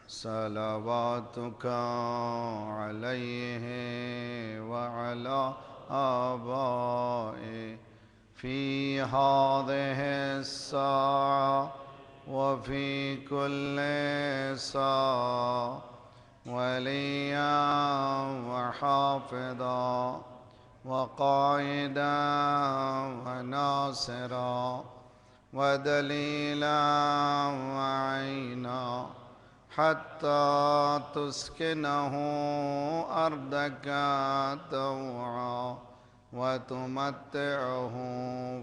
صلواتك عليه وعلى آبائه في هذه الساعة وفي كل ساعة وليا وحافظا وقائدا وناصرا ودليلا وعينا حتى تسكنه أرضك طوعا وتمتعه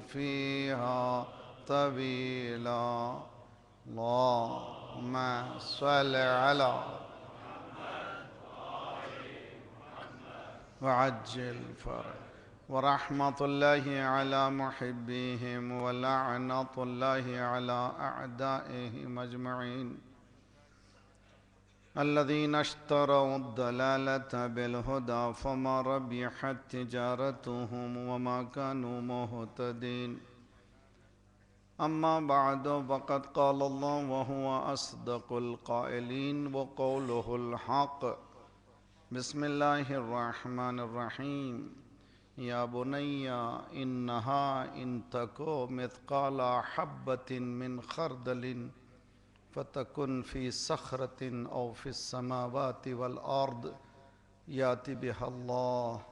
فيها طويلا. اللهم صل على وعجل فرج ورحمة الله على محبيهم ولعنة الله على أعدائهم أجمعين الذين اشتروا الضلالة بالهدى فما ربحت تجارتهم وما كانوا مهتدين. أما بعد فقد قال الله وهو أصدق القائلين وقوله الحق. بسم الله الرحمن الرحيم. يا بني إنها إن تكو مثقال حبة من خردل فتكن في صخرة أو في السماوات والأرض يأتي بها الله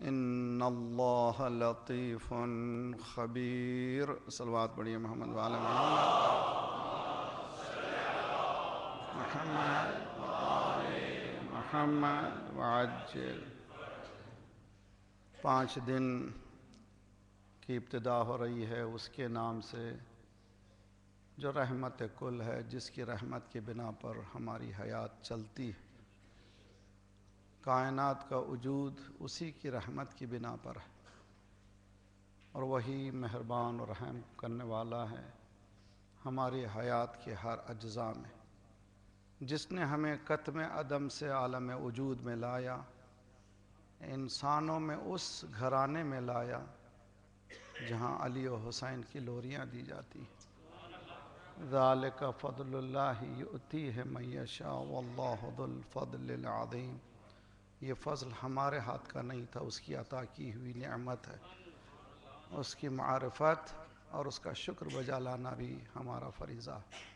إن الله لطيف خبير. صلوات پڑھیے محمد وعلی محمد محمد وعجل. 5 دن کی ابتدا ہو رہی ہے اس کے نام سے جو رحمت کل ہے، جس کی رحمت کی بنا پر ہماری حیات چلتی ہے. کائنات کا وجود اسی کی رحمت کی بنا پر ہے اور وہی مہربان اور رحم کرنے والا ہے ہماری حیات کے ہر اجزاء میں. جس نے ہمیں کتم عدم سے عالم وجود میں لایا، انسانوں میں اس گھرانے میں لایا جہاں علی و حسین کی لوریاں دی جاتی ہیں. ذالک فضل اللہ یؤتیہ من یشاء واللہ ذو الفضل العظیم. یہ فضل ہمارے ہاتھ کا نہیں تھا، اس کی عطا کی ہوئی نعمت ہے. اس کی معرفت اور اس کا شکر بجا لانا بھی ہمارا فریضہ ہے.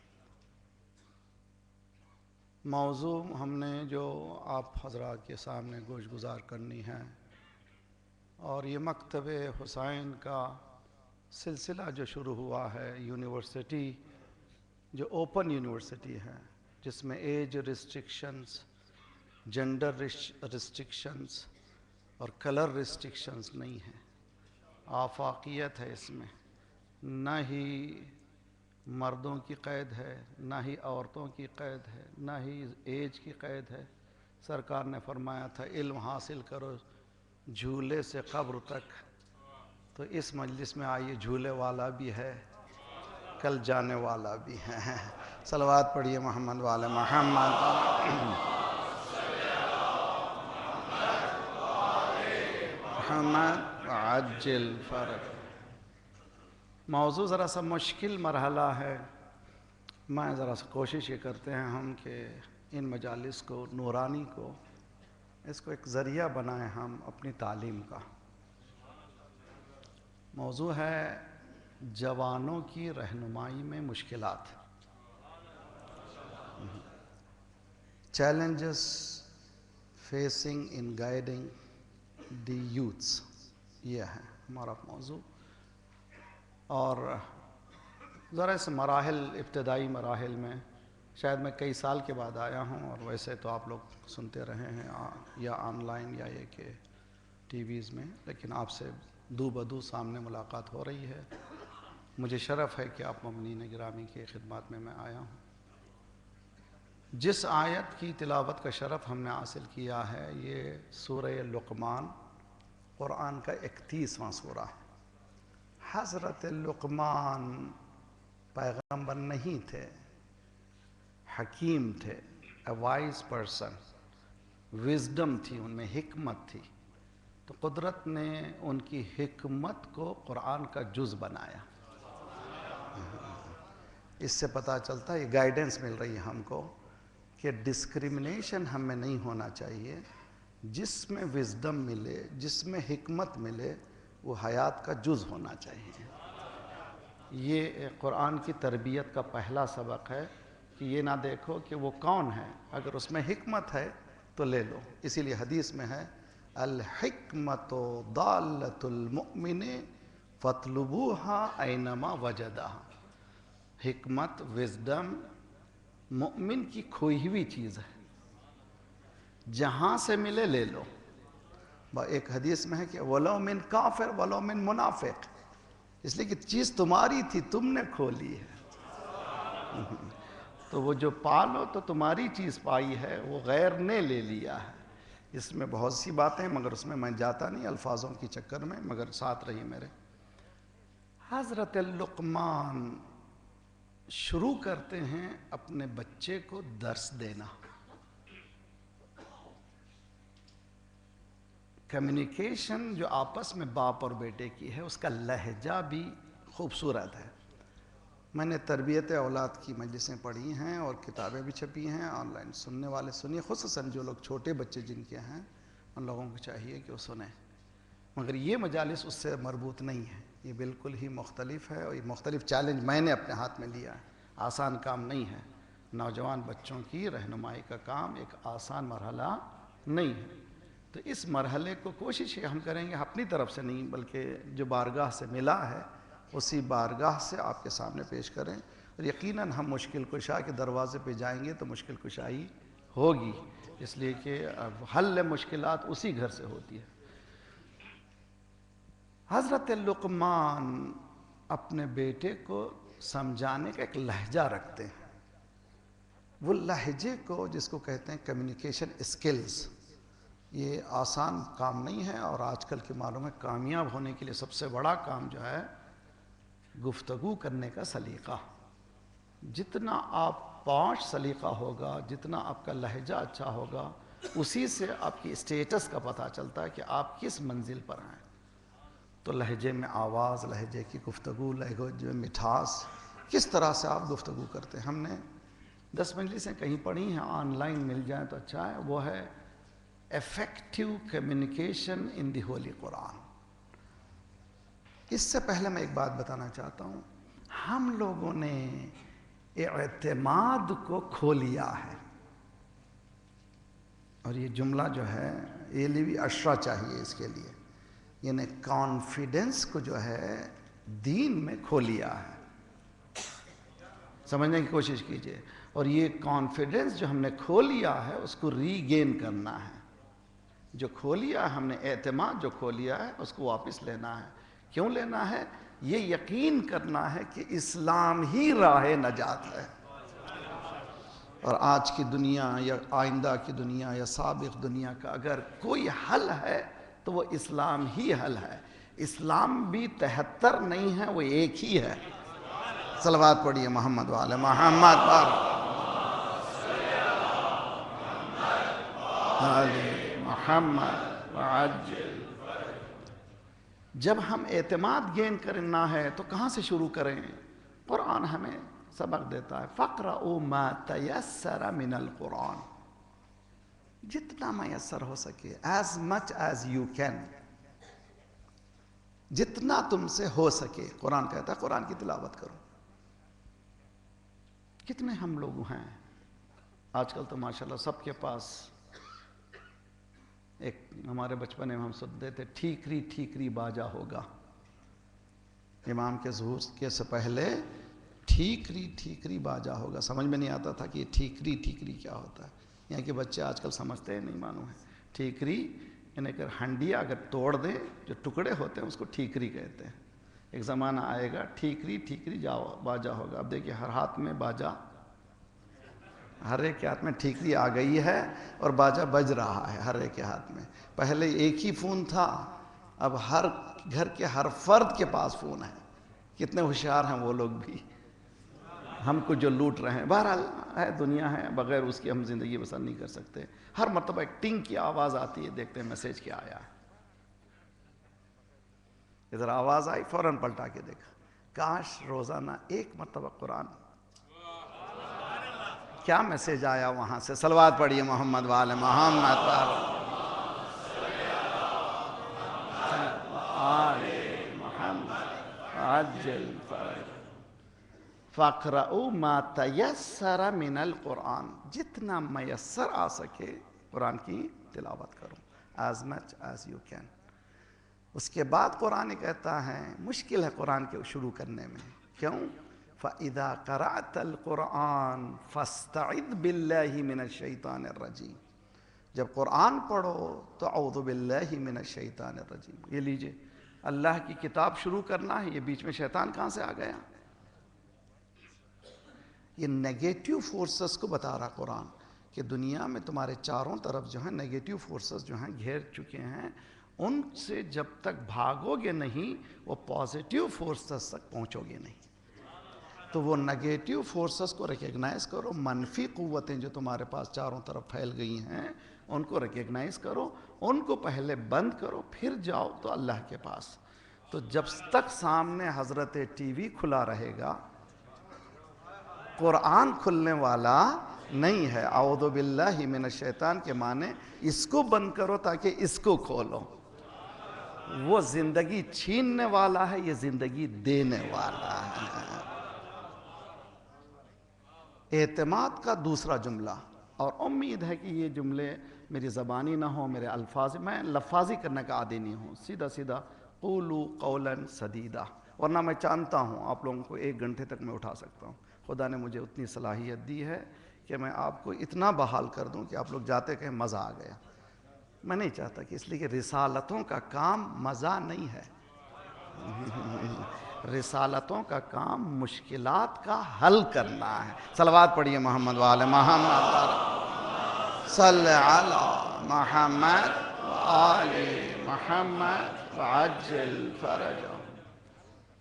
موضوع ہم نے جو آپ حضرات کے سامنے گوش گزار کرنی ہے، اور یہ مکتب حسین کا سلسلہ جو شروع ہوا ہے، یونیورسٹی جو اوپن یونیورسٹی ہے، جس میں ایج ریسٹرکشنز، جنڈر ریسٹرکشنز اور کلر ریسٹرکشنز نہیں ہیں. آفاقیت ہے اس میں. نہ ہی مردوں کی قید ہے، نہ ہی عورتوں کی قید ہے، نہ ہی ایج کی قید ہے. سرکار نے فرمایا تھا علم حاصل کرو جھولے سے قبر تک. تو اس مجلس میں آئیے جھولے والا بھی ہے، کل جانے والا بھی ہے. صلوات پڑھیے محمد والے محمد محمد عجل فرج. موضوع ذرا سا مشکل مرحلہ ہے. میں ذرا سا کوشش یہ کرتے ہیں ہم کہ ان مجالس کو نورانی کو، اس کو ایک ذریعہ بنائیں ہم اپنی تعلیم کا. موضوع ہے جوانوں کی رہنمائی میں مشکلات. Challenges facing in guiding the youths, یہ ہے ہمارا موضوع. اور ذرا اس مراحل، ابتدائی مراحل میں شاید میں کئی سال کے بعد آیا ہوں، اور ویسے تو آپ لوگ سنتے رہے ہیں یا آن لائن یا یہ کہ ٹی ویز میں، لیکن آپ سے دو بدو سامنے ملاقات ہو رہی ہے. مجھے شرف ہے کہ آپ ممنین گرامی کی خدمات میں آیا ہوں. جس آیت کی تلاوت کا شرف ہم نے حاصل کیا ہے، یہ سورہ لقمان، قرآن کا 31واں سورہ. حضرت لقمان پیغمبر نہیں تھے، حکیم تھے، اے وائز پرسن. وزڈم تھی ان میں، حکمت تھی. تو قدرت نے ان کی حکمت کو قرآن کا جز بنایا. اس سے پتہ چلتا ہے، یہ گائیڈنس مل رہی ہے ہم کو کہ ڈسکریمنیشن ہم میں نہیں ہونا چاہیے. جس میں وزڈم ملے، جس میں حکمت ملے، وہ حیات کا جز ہونا چاہیے. یہ قرآن کی تربیت کا پہلا سبق ہے کہ یہ نہ دیکھو کہ وہ کون ہے، اگر اس میں حکمت ہے تو لے لو. اسی لیے حدیث میں ہے الحکمت ضالۃ المؤمن فاطلبوها اینما وجدہا. حکمت، وزڈم مومن کی کھوئی ہوئی چیز ہے، جہاں سے ملے لے لو. ایک حدیث میں ہے کہ ولو من کافر ولو من منافق، اس لیے کہ چیز تمہاری تھی، تم نے کھو لی ہے. تو وہ جو پالو تو تمہاری چیز پائی ہے، وہ غیر نے لے لیا ہے. اس میں بہت سی باتیں، مگر اس میں جاتا نہیں الفاظوں کی چکر میں، مگر ساتھ رہی میرے. حضرت لقمان شروع کرتے ہیں اپنے بچے کو درس دینا. کمیونیکیشن جو آپس میں باپ اور بیٹے کی ہے، اس کا لہجہ بھی خوبصورت ہے. میں نے تربیت اولاد کی مجلسیں پڑھی ہیں اور کتابیں بھی چھپی ہیں، آن لائن سننے والے سنیے، خصوصاً جو لوگ چھوٹے بچے جن کے ہیں ان لوگوں کو چاہیے کہ وہ سنیں. مگر یہ مجالس اس سے مربوط نہیں ہے، یہ بالکل ہی مختلف ہے. اور یہ مختلف چیلنج میں نے اپنے ہاتھ میں لیا ہے. آسان کام نہیں ہے. نوجوان بچوں کی رہنمائی کا کام ایک آسان مرحلہ نہیں ہے. تو اس مرحلے کو کوشش ہم کریں گے اپنی طرف سے نہیں، بلکہ جو بارگاہ سے ملا ہے اسی بارگاہ سے آپ کے سامنے پیش کریں. اور یقیناً ہم مشکل کشا کے دروازے پہ جائیں گے تو مشکل کشائی ہوگی، اس لیے کہ حل مشکلات اسی گھر سے ہوتی ہے. حضرت لقمان اپنے بیٹے کو سمجھانے کا ایک لہجہ رکھتے ہیں. وہ لہجے کو جس کو کہتے ہیں کمیونیکیشن اسکلز، یہ آسان کام نہیں ہے. اور آج کل کے معلوم ہے کامیاب ہونے کے لیے سب سے بڑا کام جو ہے گفتگو کرنے کا سلیقہ. جتنا آپ پاش سلیقہ ہوگا، جتنا آپ کا لہجہ اچھا ہوگا، اسی سے آپ کی اسٹیٹس کا پتہ چلتا ہے کہ آپ کس منزل پر ہیں. تو لہجے میں آواز، لہجے کی گفتگو، لہجے میں مٹھاس، کس طرح سے آپ گفتگو کرتے ہیں. ہم نے 10 مجلسیں کہیں پڑھی ہیں، آن لائن مل جائیں تو اچھا ہے. وہ ہے effective communication in the Holy قرآن. اس سے پہلے میں ایک بات بتانا چاہتا ہوں. ہم لوگوں نے اعتماد کو کھو لیا ہے. اور یہ جملہ جو ہے یہ بھی اشرا چاہیے اس کے لیے، یعنی کانفیڈنس کو جو ہے دین میں کھو لیا ہے. سمجھنے کی کوشش کیجئے. اور یہ کانفیڈنس جو ہم نے کھو لیا ہے اس کو ری گین کرنا ہے. جو کھو لیا ہے ہم نے، اعتماد جو کھو لیا ہے اس کو واپس لینا ہے. کیوں لینا ہے؟ یہ یقین کرنا ہے کہ اسلام ہی راہ نجات ہے. اور آج کی دنیا یا آئندہ کی دنیا یا سابق دنیا کا اگر کوئی حل ہے تو وہ اسلام ہی حل ہے. اسلام بھی 73 نہیں ہے، وہ ایک ہی ہے. صلوات پڑھیے محمد وعلی محمد محمد وعجل. جب ہم اعتماد گین کرنا ہے تو کہاں سے شروع کریں؟ قرآن ہمیں سبق دیتا ہے فَقْرَؤُوا مَا تَيَسَّرَ مِنَ الْقُرْآنِ. جتنا میسر ہو سکے، as much as you can، جتنا تم سے ہو سکے. قرآن کہتا ہے قرآن کی تلاوت کرو. کتنے ہم لوگ ہیں آج کل تو ماشاءاللہ سب کے پاس. ایک ہمارے بچپن میں ہم سنتے تھے ٹھیکری ٹھیکری باجا ہوگا. امام کے ظہور کے سے پہلے ٹھیکری ٹھیکری باجا ہوگا. سمجھ میں نہیں آتا تھا کہ یہ ٹھیکری ٹھیکری کیا ہوتا ہے. یہاں کے بچے آج کل سمجھتے ہیں نہیں معلوم ہے. ٹھیکری یعنی اگر ہنڈیا اگر توڑ دیں جو ٹکڑے ہوتے ہیں اس کو ٹھیکری کہتے ہیں. ایک زمانہ آئے گا ٹھیکری ٹھیکری باجا ہوگا. اب دیکھیے ہر ہاتھ میں باجا، ہر ایک کے ہاتھ میں ٹھیکری آ گئی ہے اور باجا بج رہا ہے ہر ایک کے ہاتھ میں. پہلے ایک ہی فون تھا، اب ہر گھر کے ہر فرد کے پاس فون ہے. کتنے ہوشیار ہیں وہ لوگ بھی، ہم کو جو لوٹ رہے ہیں. بہرحال ہے دنیا ہے، بغیر اس کی ہم زندگی بسر نہیں کر سکتے. ہر مرتبہ ایک ٹنگ کی آواز آتی ہے، دیکھتے ہیں میسیج کیا آیا ہے. ادھر آواز آئی فوراً پلٹا کے دیکھا. کاش روزانہ ایک مرتبہ قرآن کیا میسیج آیا وہاں سے؟ صلوات پڑھیے محمد وآل محمد آل محمد عجل فرج فَاقْرَؤُوا مَا تَيَسَّرَ مِنَ الْقُرْآنِ، جتنا میسر آ سکے قرآن کی تلاوت کرو، as much as you can۔ اس کے بعد قرآن کہتا ہے مشکل ہے قرآن کے شروع کرنے میں، کیوں؟ فَإِذَا قَرَأْتَ الْقُرْآنَ فَاسْتَعِذْ بِاللَّهِ مِنَ الشَّيْطَانِ الرَّجِيمِ، جب قرآن پڑھو تو اعوذ باللہ من الشیطان الرجیم۔ یہ لیجئے، اللہ کی کتاب شروع کرنا ہے، یہ بیچ میں شیطان کہاں سے آ گیا؟ یہ نیگیٹیو فورسز کو بتا رہا قرآن کہ دنیا میں تمہارے چاروں طرف جو ہیں نیگیٹیو فورسز جو ہیں گھیر چکے ہیں، ان سے جب تک بھاگو گے نہیں وہ پازیٹیو فورسز تک پہنچو گے نہیں۔ تو وہ نیگیٹیو فورسز کو ریکگنائز کرو، منفی قوتیں جو تمہارے پاس چاروں طرف پھیل گئی ہیں ان کو ریکگنائز کرو، ان کو پہلے بند کرو، پھر جاؤ تو اللہ کے پاس۔ تو جب تک سامنے حضرت ٹی وی کھلا رہے گا قرآن کھلنے والا نہیں ہے۔ اعوذ باللہ من الشیطان کے معنی اس کو بند کرو تاکہ اس کو کھولو۔ وہ زندگی چھیننے والا ہے، یہ زندگی دینے والا ہے۔ اعتماد کا دوسرا جملہ، اور امید ہے کہ یہ جملے میری زبانی نہ ہوں، میرے الفاظ، میں لفاظی کرنے کا عادی نہیں ہوں، سیدھا سیدھا قولوا قولا سدیدا، ورنہ میں جانتا ہوں آپ لوگوں کو 1 گھنٹے تک میں اٹھا سکتا ہوں۔ خدا نے مجھے اتنی صلاحیت دی ہے کہ میں آپ کو اتنا بحال کر دوں کہ آپ لوگ جاتے کہیں مزہ آ گیا۔ میں نہیں چاہتا کہ، اس لیے کہ رسالتوں کا کام مزہ نہیں ہے، رسالتوں کا کام مشکلات کا حل کرنا ہے۔ صلوات پڑھیے محمد وآل محمد صلی علی محمد وآل محمد وعجل فرجہ۔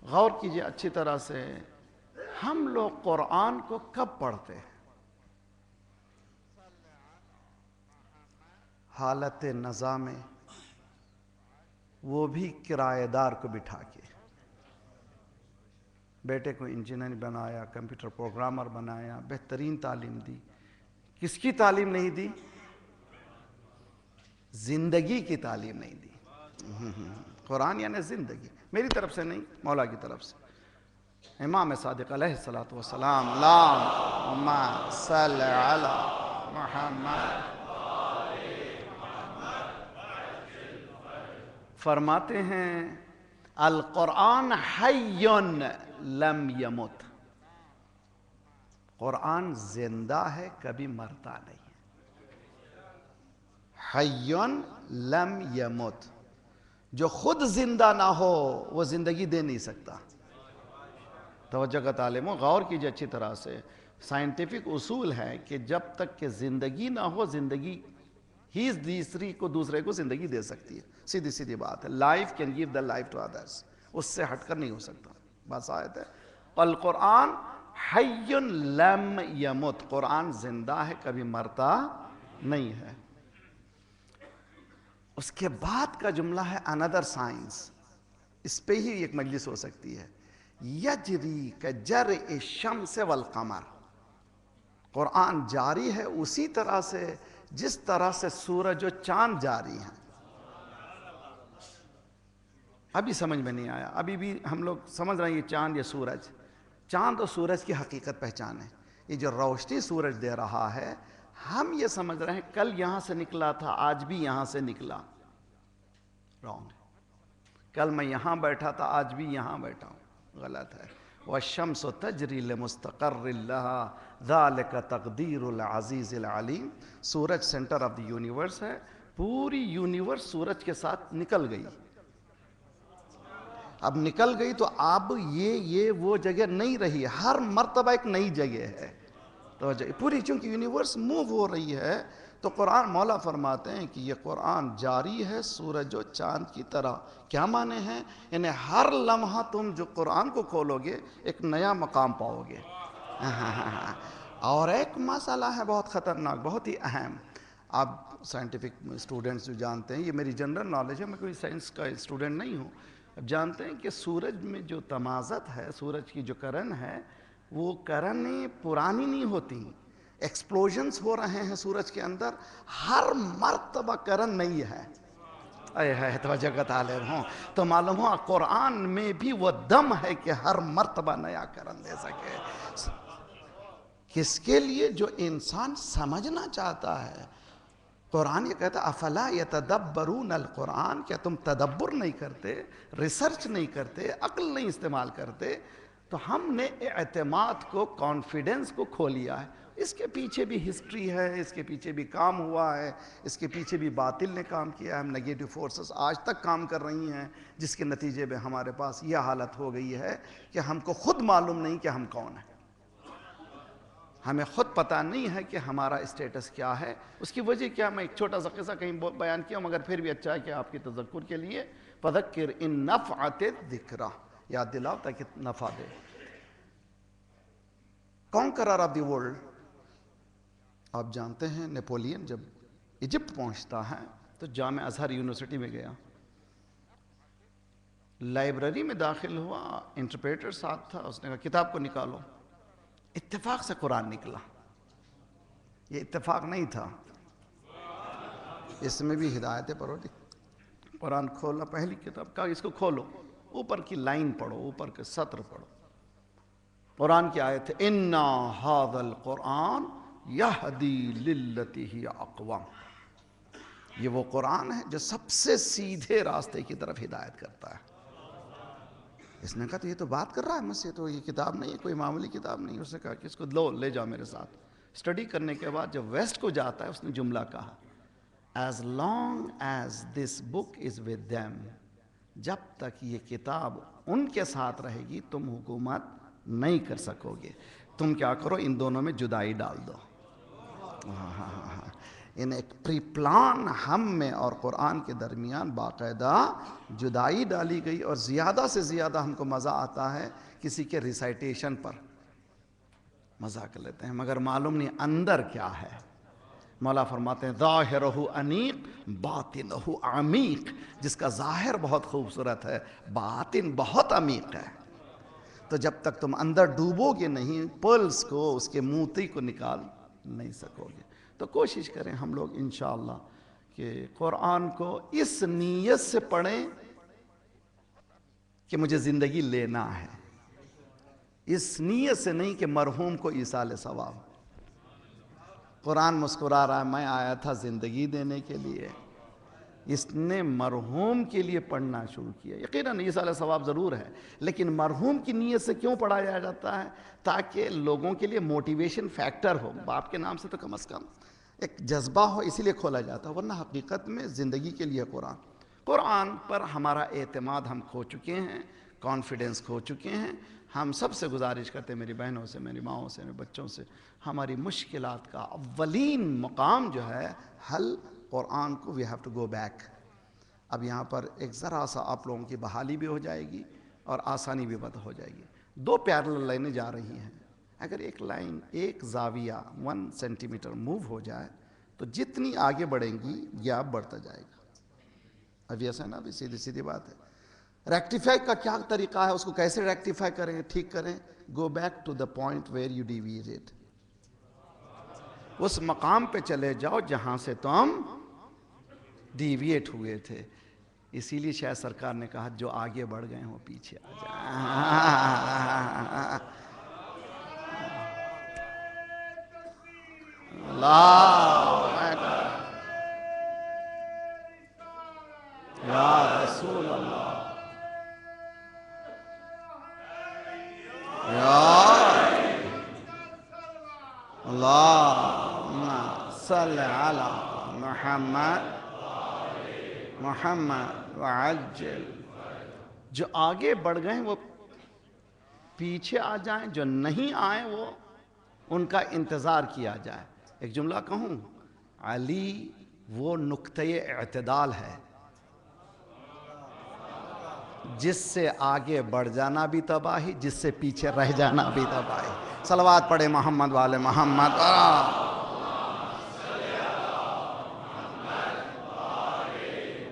غور کیجئے اچھی طرح سے، ہم لوگ قرآن کو کب پڑھتے ہیں؟ حالت نزا میں، وہ بھی کرایہ دار کو بٹھا کے۔ بیٹے کو انجینئر بنایا، کمپیوٹر پروگرامر بنایا، بہترین تعلیم دی۔ کس کی تعلیم نہیں دی؟ زندگی کی تعلیم نہیں دی۔ قرآن یعنی زندگی، میری طرف سے نہیں، مولا کی طرف سے۔ امام صادق علیہ السلام، اللہم صلی علی محمد، فرماتے ہیں القرآن حی لم یمت، قرآن زندہ ہے کبھی مرتا نہیں۔ حی لم یمت، جو خود زندہ نہ ہو وہ زندگی دے نہیں سکتا۔ توجہ کا طالب ہو، غور کیجئے اچھی طرح سے، سائنٹیفک اصول ہے کہ جب تک کہ زندگی نہ ہو زندگی ہی دوسرے کو زندگی دے سکتی ہے، سیدھی سیدھی بات ہے۔ Life can give the life to others, اس سے ہٹ کر نہیں ہو سکتا، بس آیت ہے۔ القرآن حی لم یمت، قرآن زندہ ہے کبھی مرتا نہیں ہے۔ اس کے بعد کا جملہ ہے another science، اس پہ ہی ایک مجلس ہو سکتی ہے۔ یجری کجرء الشمس والقمر، قرآن جاری ہے اسی طرح سے جس طرح سے سورج و چاند جاری ہیں۔ ابھی سمجھ میں نہیں آیا، ابھی بھی ہم لوگ سمجھ رہے ہیں یہ چاند یا سورج، چاند اور سورج کی حقیقت پہچانے۔ یہ جو روشنی سورج دے رہا ہے، ہم یہ سمجھ رہے ہیں کل یہاں سے نکلا تھا آج بھی یہاں سے نکلا، رانگ۔ کل میں یہاں بیٹھا تھا آج بھی یہاں بیٹھا ہوں، غلط ہے۔ وَالشَّمْسُ تَجْرِي لِمُسْتَقَرٍّ لَهَا ذَلِكَ تَقْدِيرُ الْعَزِيزِ الْعَلِيمِ۔ سورج سینٹر آف دی یونیورس ہے، پوری یونیورس سورج کے ساتھ نکل گئی۔ اب نکل گئی تو اب یہ وہ جگہ نہیں رہی، ہر مرتبہ ایک نئی جگہ ہے۔ تو پوری چونکہ یونیورس موو ہو رہی ہے، تو قرآن مولا فرماتے ہیں کہ یہ قرآن جاری ہے سورج و چاند کی طرح۔ کیا معنی ہے؟ یعنی ہر لمحہ تم جو قرآن کو کھولو گے ایک نیا مقام پاؤ گے۔ اور ایک مسئلہ ہے بہت خطرناک، بہت ہی اہم، آپ سائنٹیفک اسٹوڈنٹس جو جانتے ہیں، یہ میری جنرل نالج ہے، میں کوئی سائنس کا اسٹوڈنٹ نہیں ہوں، اب جانتے ہیں کہ سورج میں جو تمازت ہے، سورج کی جو کرن ہے، وہ کرنیں پرانی نہیں ہوتی، ایکسپلوژنز ہو رہے ہیں سورج کے اندر، ہر مرتبہ کرن نہیں ہے. اے ہے توجہ کا طالب ہوں تو معلوم ہوا قرآن میں بھی وہ دم ہے کہ ہر مرتبہ نیا کرن دے سکے. کس کے لیے؟ جو انسان سمجھنا چاہتا ہے. قرآن یہ کہتا ہے افلا یتدبرون القرآن، کیا تم تدبر نہیں کرتے، ریسرچ نہیں کرتے، عقل نہیں استعمال کرتے؟ تو ہم نے اعتماد کو، کانفیڈنس کو کھو لیا ہے. اس کے پیچھے بھی ہسٹری ہے، اس کے پیچھے بھی کام ہوا ہے، اس کے پیچھے بھی باطل نے کام کیا ہے. ہم نگیٹو فورسز آج تک کام کر رہی ہیں، جس کے نتیجے میں ہمارے پاس یہ حالت ہو گئی ہے کہ ہم کو خود معلوم نہیں کہ ہم کون ہیں. ہمیں خود پتہ نہیں ہے کہ ہمارا اسٹیٹس کیا ہے. اس کی وجہ کیا؟ میں ایک چھوٹا سا قصہ کہیں بیان کیا مگر پھر بھی اچھا ہے کہ آپ کی تذکر کے لیے. فذکر ان نفعت الذکرہ، یاد دلاؤ تاکہ نفع دے. کانکرر آف دی ورلڈ، آپ جانتے ہیں نیپولین جب ایجپٹ پہنچتا ہے تو جامع ازہر یونیورسٹی میں گیا، لائبریری میں داخل ہوا، انٹرپریٹر ساتھ تھا، اس نے کہا کتاب کو نکالو. اتفاق سے قرآن نکلا. یہ اتفاق نہیں تھا، اس میں بھی ہدایتیں پڑھو. قرآن کھولا، پہلی کتاب، کہا اس کو کھولو، اوپر کی لائن پڑھو، اوپر کے سطر پڑھو. قرآن کی آیت ہے اِنَّا هَذَا الْقُرْآنَ يَهْدِي لِلَّتِي هِيَ أَقْوَمُ. یہ وہ قرآن ہے جو سب سے سیدھے راستے کی طرف ہدایت کرتا ہے. اس نے کہا تو یہ تو بات کر رہا ہے مجھ سے، تو یہ کتاب نہیں ہے، کوئی معمولی کتاب نہیں. اس نے کہا کہ اس کو لے جاؤ میرے ساتھ. اسٹڈی کرنے کے بعد جب ویسٹ کو جاتا ہے اس نے جملہ کہا as long as this book is with them، جب تک یہ کتاب ان کے ساتھ رہے گی تم حکومت نہیں کر سکو گے. تم کیا کرو، ان دونوں میں جدائی ڈال دو. ان ایک پری پلان ہم میں اور قرآن کے درمیان باقاعدہ جدائی ڈالی گئی. اور زیادہ سے زیادہ ہم کو مزہ آتا ہے کسی کے ریسائٹیشن پر مزہ کر لیتے ہیں، مگر معلوم نہیں اندر کیا ہے. مولا فرماتے ہیں ظاہرہ انیق باطنہ عمیق، جس کا ظاہر بہت خوبصورت ہے باطن بہت عمیق ہے. تو جب تک تم اندر ڈوبو گے نہیں، پلس کو، اس کے موتی کو نکال نہیں سکو گے. تو کوشش کریں ہم لوگ انشاءاللہ کہ قرآن کو اس نیت سے پڑھیں کہ مجھے زندگی لینا ہے، اس نیت سے نہیں کہ مرحوم کو ایصال ثواب. قرآن مسکرا رہا ہے، میں آیا تھا زندگی دینے کے لیے. اس نے مرحوم کے لیے پڑھنا شروع کیا. یقیناً ایصال ثواب ضرور ہے، لیکن مرحوم کی نیت سے کیوں پڑھایا جاتا ہے؟ تاکہ لوگوں کے لیے موٹیویشن فیکٹر ہو. باپ کے نام سے تو کم از کم ایک جذبہ ہو، اسی لیے کھولا جاتا ہے. ورنہ حقیقت میں زندگی کے لیے قرآن پر ہمارا اعتماد ہم کھو چکے ہیں، کانفیڈنس کھو چکے ہیں. ہم سب سے گزارش کرتے ہیں، میری بہنوں سے، میری ماؤں سے، میرے بچوں سے، ہماری مشکلات کا اولین مقام جو ہے حل قرآن کو، we have to go back. اب یہاں پر ایک ذرا سا آپ لوگوں کی بحالی بھی ہو جائے گی اور آسانی بھی ہو جائے گی. 2 پیرلل لائنیں جا رہی ہیں. اگر ایک لائن، ایک زاویہ 1 سینٹی میٹر موو ہو جائے تو جتنی آگے بڑھیں گی گیپ بڑھتا جائے گا. اب ایسا ہے نا، ابھی سیدھی بات ہے. ریکٹیفائی کا کیا طریقہ ہے، اس کو کیسے ریکٹیفائی کریں، ٹھیک کریں؟ Go back to the point where you deviated. اس مقام پہ چلے جاؤ جہاں سے تم ڈیویٹ ہوئے تھے. اسی لیے شاید سرکار نے کہا جو آگے بڑھ گئے ہیں وہ پیچھے آ جائیں. اللہ یا رسول اللہ، یا اللہم صلی علی محمد وعجل. جو آگے بڑھ گئے وہ پیچھے آ جائیں، جو نہیں آئیں وہ ان کا انتظار کیا جائے. ایک جملہ کہوں، علی وہ نقطۂ اعتدال ہے جس سے آگے بڑھ جانا بھی تباہی، جس سے پیچھے رہ جانا بھی تباہی. صلوات پڑھے محمد والے محمد.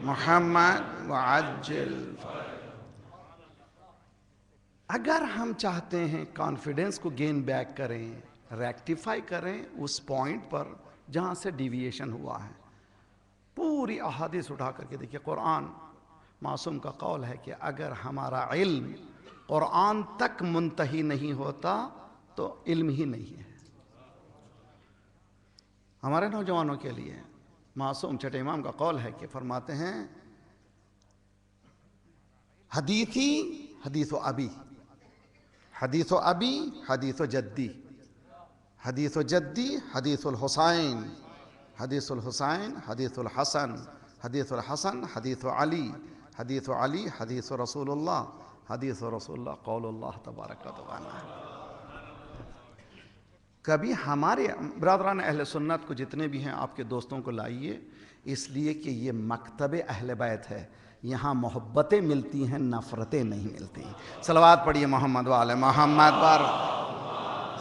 محمد وعجل. اگر ہم چاہتے ہیں کانفیڈنس کو گین بیک کریں، ریکٹیفائی کریں اس پوائنٹ پر جہاں سے ڈیویشن ہوا ہے. پوری احادیث اٹھا کر کے دیکھیے. قرآن معصوم کا قول ہے کہ اگر ہمارا علم قرآن تک منتہی نہیں ہوتا تو علم ہی نہیں ہے. ہمارے نوجوانوں کے لیے معصوم چھٹے امام کا قول ہے کہ فرماتے ہیں حدیثی حدیث و ابی، حدیث و ابی حدیث و جدی، حدیث و جدی حدیث الحسین، حدیث الحسین حدیث الحسن، حدیث الحسن حدیث علی، حدیث علی حدیث رسول اللہ، حدیث رسول اللہ قول اللہ تبارک و تعالی. کبھی ہمارے برادران اہل سنت کو جتنے بھی ہیں آپ کے دوستوں کو لائیے، اس لیے کہ یہ مکتب اہل بیت ہے. یہاں محبتیں ملتی ہیں، نفرتیں نہیں ملتی. صلوات پڑھیے محمد و آل محمد پر،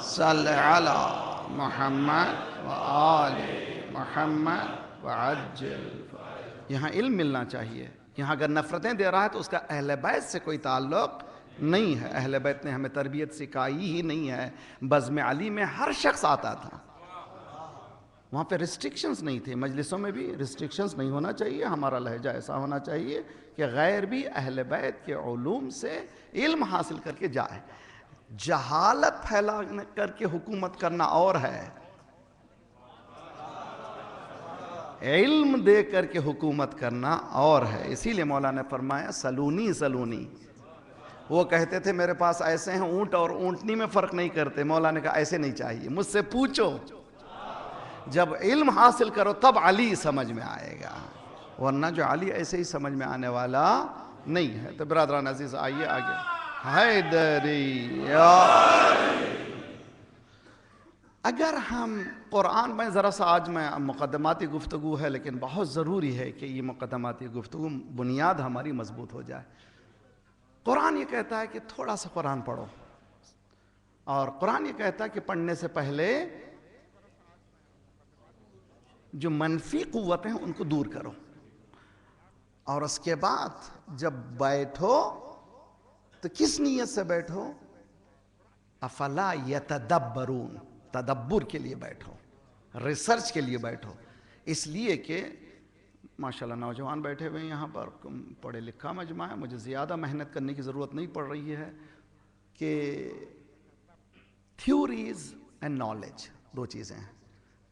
صلی علی محمد و آل محمد وعجل. یہاں علم ملنا چاہیے. یہاں اگر نفرتیں دے رہا ہے تو اس کا اہل بیت سے کوئی تعلق نہیں ہے. اہل بیت نے ہمیں تربیت سکھائی ہی نہیں ہے. بزم علی میں ہر شخص آتا تھا، وہاں پہ ریسٹرکشنز نہیں تھے. مجلسوں میں بھی ریسٹرکشنز نہیں ہونا چاہیے. ہمارا لہجہ ایسا ہونا چاہیے کہ غیر بھی اہل بیت کے علوم سے علم حاصل کر کے جائے. جہالت پھیلا کر کے حکومت کرنا اور ہے، علم دے کر کے حکومت کرنا اور ہے. اسی لیے مولانا نے فرمایا سلونی سلونی. وہ کہتے تھے میرے پاس ایسے ہیں اونٹ اور اونٹنی میں فرق نہیں کرتے. مولانا نے کہا ایسے نہیں چاہیے، مجھ سے پوچھو. جب علم حاصل کرو تب علی سمجھ میں آئے گا، ورنہ جو علی ایسے ہی سمجھ میں آنے والا نہیں ہے. تو برادران عزیز آئیے آگے. حیدری اگر ہم قرآن میں ذرا سا آج میں مقدماتی گفتگو ہے لیکن بہت ضروری ہے کہ یہ مقدماتی گفتگو بنیاد ہماری مضبوط ہو جائے. قرآن یہ کہتا ہے کہ تھوڑا سا قرآن پڑھو، اور قرآن یہ کہتا ہے کہ پڑھنے سے پہلے جو منفی قوتیں ہیں ان کو دور کرو، اور اس کے بعد جب بیٹھو تو کس نیت سے بیٹھو؟ افلا یتدبرون، تدبر کے لیے بیٹھو، ریسرچ کے لیے بیٹھو. اس لیے کہ ماشاءاللہ نوجوان بیٹھے ہوئے ہیں یہاں پر، پڑھے لکھا مجمع ہے. مجھے زیادہ محنت کرنے کی ضرورت نہیں پڑ رہی ہے کہ تھیوریز اینڈ نالج دو چیزیں ہیں.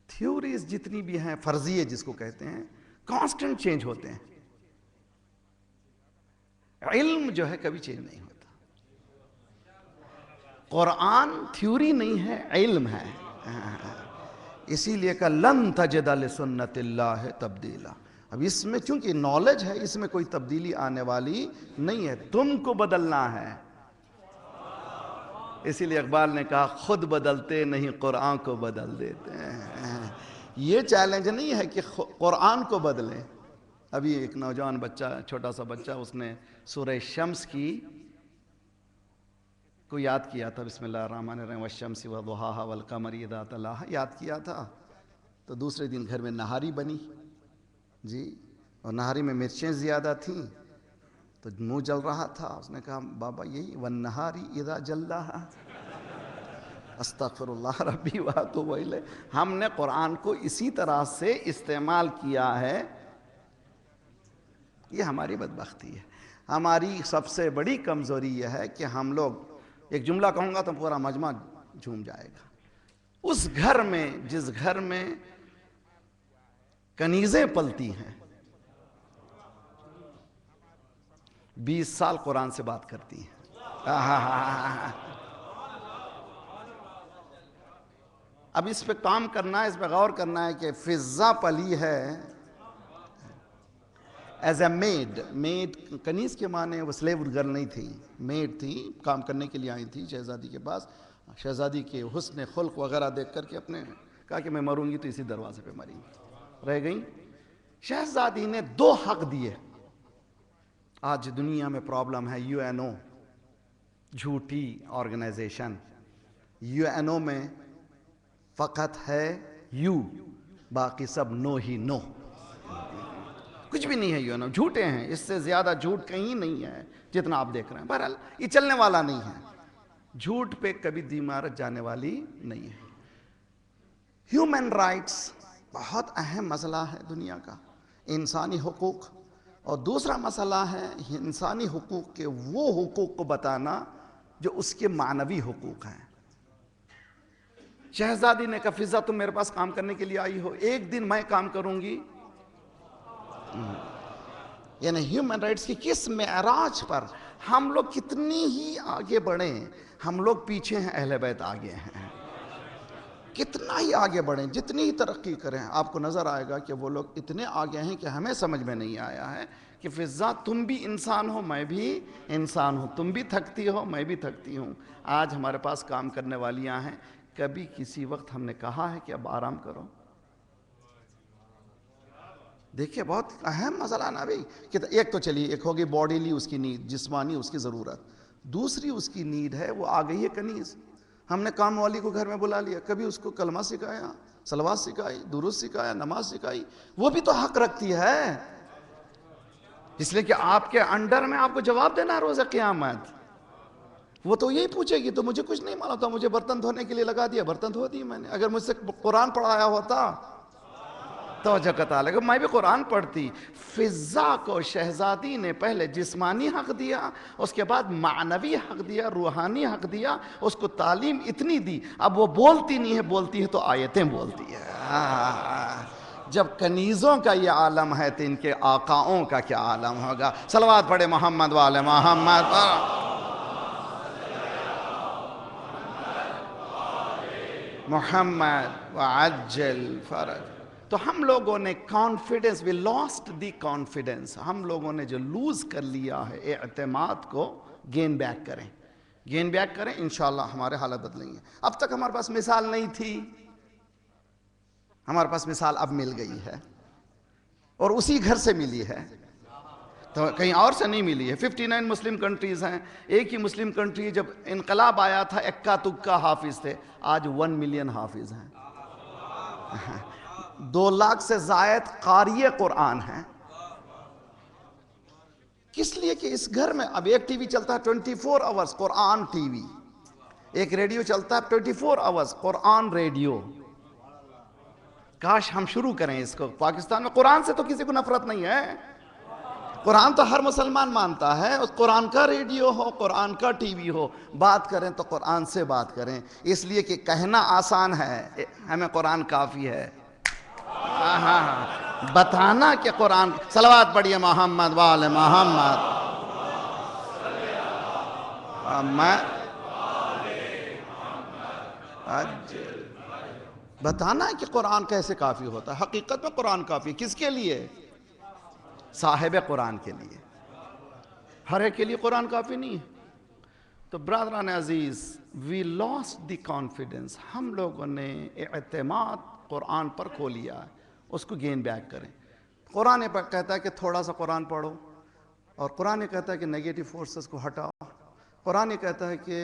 تھیوریز جتنی بھی ہیں فرضیے جس کو کہتے ہیں کانسٹنٹ چینج ہوتے ہیں. علم جو ہے کبھی چینج نہیں ہوتا. قرآن تھیوری نہیں ہے، علم ہے. اسی لیے کہ لن تجد لسنت اللہ تبدیلا. اب اس میں چونکہ نالج ہے، اس میں کوئی تبدیلی آنے والی نہیں ہے، تم کو بدلنا ہے. اسی لیے اقبال نے کہا خود بدلتے نہیں قرآن کو بدل دیتے ہیں. یہ چیلنج نہیں ہے کہ قرآن کو بدلیں. ابھی ایک نوجوان بچہ، چھوٹا سا بچہ، اس نے سورہ شمس کی کو یاد کیا تھا. بسم اللہ الرحمن الرحیم والشمس وضحاها والقمر اذا تلاها یاد کیا تھا. تو دوسرے دن گھر میں نہاری بنی جی، اور نہاری میں مرچیں زیادہ تھیں تو منہ جل رہا تھا. اس نے کہا بابا یہی والنہاری اذا جلاها استغفر اللہ ربی واتوب الیہ. ہم نے قرآن کو اسی طرح سے استعمال کیا ہے. یہ ہماری بدبختی ہے. ہماری سب سے بڑی کمزوری یہ ہے کہ ہم لوگ، ایک جملہ کہوں گا تو پورا مجمع جھوم جائے گا. اس گھر میں، جس گھر میں کنیزیں پلتی ہیں، 20 سال قرآن سے بات کرتی ہیں. اب اس پہ کام کرنا ہے، اس پہ غور کرنا ہے کہ فضہ پلی ہے ایز اے میڈ. کنیز کے معنی وہ سلیو گرل نہیں تھی، میڈ تھی، کام کرنے کے لیے آئی تھی شہزادی کے پاس. شہزادی کے حسن خلق وغیرہ دیکھ کر کے اپنے کہا کہ میں مروں گی تو اسی دروازے پہ مری رہ گئی. شہزادی نے 2 حق دیے. آج دنیا میں پرابلم ہے UNO، جھوٹی آرگنائزیشن. UNO میں فقط ہے یو، باقی سب نو ہی نو. کچھ بھی نہیں ہے UNO، جھوٹے ہیں. اس سے زیادہ جھوٹ کہیں نہیں ہے جتنا آپ دیکھ رہے ہیں. بہرحال یہ چلنے والا نہیں ہے. جھوٹ پہ کبھی دیمارت جانے والی نہیں ہے. ہیومن رائٹس بہت اہم مسئلہ ہے دنیا کا، انسانی حقوق، اور دوسرا مسئلہ ہے انسانی حقوق کے وہ حقوق کو بتانا جو اس کے معنوی حقوق ہیں۔ شہزادی نے کہا فضا تم میرے پاس کام کرنے کے لیے آئی ہو، ایک دن میں کام کروں گی۔ یعنی ہیومن رائٹس کی کس معراج پر ہم لوگ کتنی ہی آگے بڑھیں، ہم لوگ پیچھے ہیں، اہل بیت آگے ہیں۔ کتنا ہی آگے بڑھیں، جتنی ہی ترقی کریں، آپ کو نظر آئے گا کہ وہ لوگ اتنے آگے ہیں کہ ہمیں سمجھ میں نہیں آیا ہے کہ فضا تم بھی انسان ہو، میں بھی انسان ہوں، تم بھی تھکتی ہو، میں بھی تھکتی ہوں۔ آج ہمارے پاس کام کرنے والیاں ہیں، کبھی کسی وقت ہم نے کہا ہے کہ اب آرام کرو؟ دیکھیں بہت اہم مسئلہ نا بھائی، کہ ایک تو چلیے، ایک ہوگی باڈیلی اس کی نیڈ، جسمانی اس کی ضرورت، دوسری اس کی نیڈ ہے وہ آ گئی ہے کنیز۔ ہم نے کام والی کو گھر میں بلا لیا، کبھی اس کو کلمہ سکھایا، صلوات سکھائی، درود سکھایا، نماز سکھائی، وہ بھی تو حق رکھتی ہے، اس لیے کہ آپ کے انڈر میں آپ کو جواب دینا ہے روز قیامت۔ وہ تو یہی پوچھے گی تو مجھے کچھ نہیں معلوم تھا، مجھے برتن دھونے کے لیے لگا دیا، برتن دھو دی میں نے۔ اگر مجھ سے قرآن پڑھایا ہوتا توجہ کا تعلق، میں بھی قرآن پڑھتی۔ فضا کو شہزادی نے پہلے جسمانی حق دیا، اس کے بعد معنوی حق دیا، روحانی حق دیا، اس کو تعلیم اتنی دی، اب وہ بولتی نہیں ہے، بولتی ہے تو آیتیں بولتی ہے۔ جب کنیزوں کا یہ عالم ہے تو ان کے آقاؤں کا کیا عالم ہوگا؟ صلوات پڑھے محمد والے محمد۔ محمد وعجل فرج۔ تو ہم لوگوں نے کانفیڈنس، وی لاسٹ دی کانفیڈنس، ہم لوگوں نے جو لوز کر لیا ہے اعتماد کو گین بیک کریں، گین بیک کریں، انشاءاللہ ہمارے حالت بدلیں گے۔ اب تک ہمارے پاس مثال نہیں تھی، ہمارے پاس مثال اب مل گئی ہے، اور اسی گھر سے ملی ہے، تو کہیں اور سے نہیں ملی ہے۔ 59 مسلم کنٹریز ہیں، ایک ہی مسلم کنٹری جب انقلاب آیا تھا اکا تکا حافظ تھے، آج 1 ملین حافظ ہیں، 2 لاکھ سے زائد قاری قرآن ہیں۔ کس لیے کہ اس گھر میں اب ایک ٹی وی چلتا ہے 24 آورز قرآن ٹی وی، ایک ریڈیو چلتا ہے 24 آورز قرآن ریڈیو۔ کاش ہم شروع کریں اس کو۔ پاکستان میں قرآن سے تو کسی کو نفرت نہیں ہے، قرآن تو ہر مسلمان مانتا ہے، قرآن کا ریڈیو ہو، قرآن کا ٹی وی ہو، بات کریں تو قرآن سے بات کریں، اس لیے کہ کہنا آسان ہے، ہمیں قرآن کافی ہے، بتانا کہ قرآن۔ صلوات پڑھیے محمد وآل محمد۔ بتانا ہے کہ قرآن کیسے کافی ہوتا ہے۔ حقیقت میں قرآن کافی کس کے لیے؟ صاحب قرآن کے لیے، ہر ایک کے لیے قرآن کافی نہیں ہے۔ تو برادران عزیز، وی لاسٹ دی کانفیڈنس، ہم لوگوں نے اعتماد قرآن پر کھو لیا ہے، اس کو گین بیک کریں۔ قرآن پر کہتا ہے کہ تھوڑا سا قرآن پڑھو، اور قرآن کہتا ہے کہ نیگیٹو فورسز کو ہٹاؤ، قرآن کہتا ہے کہ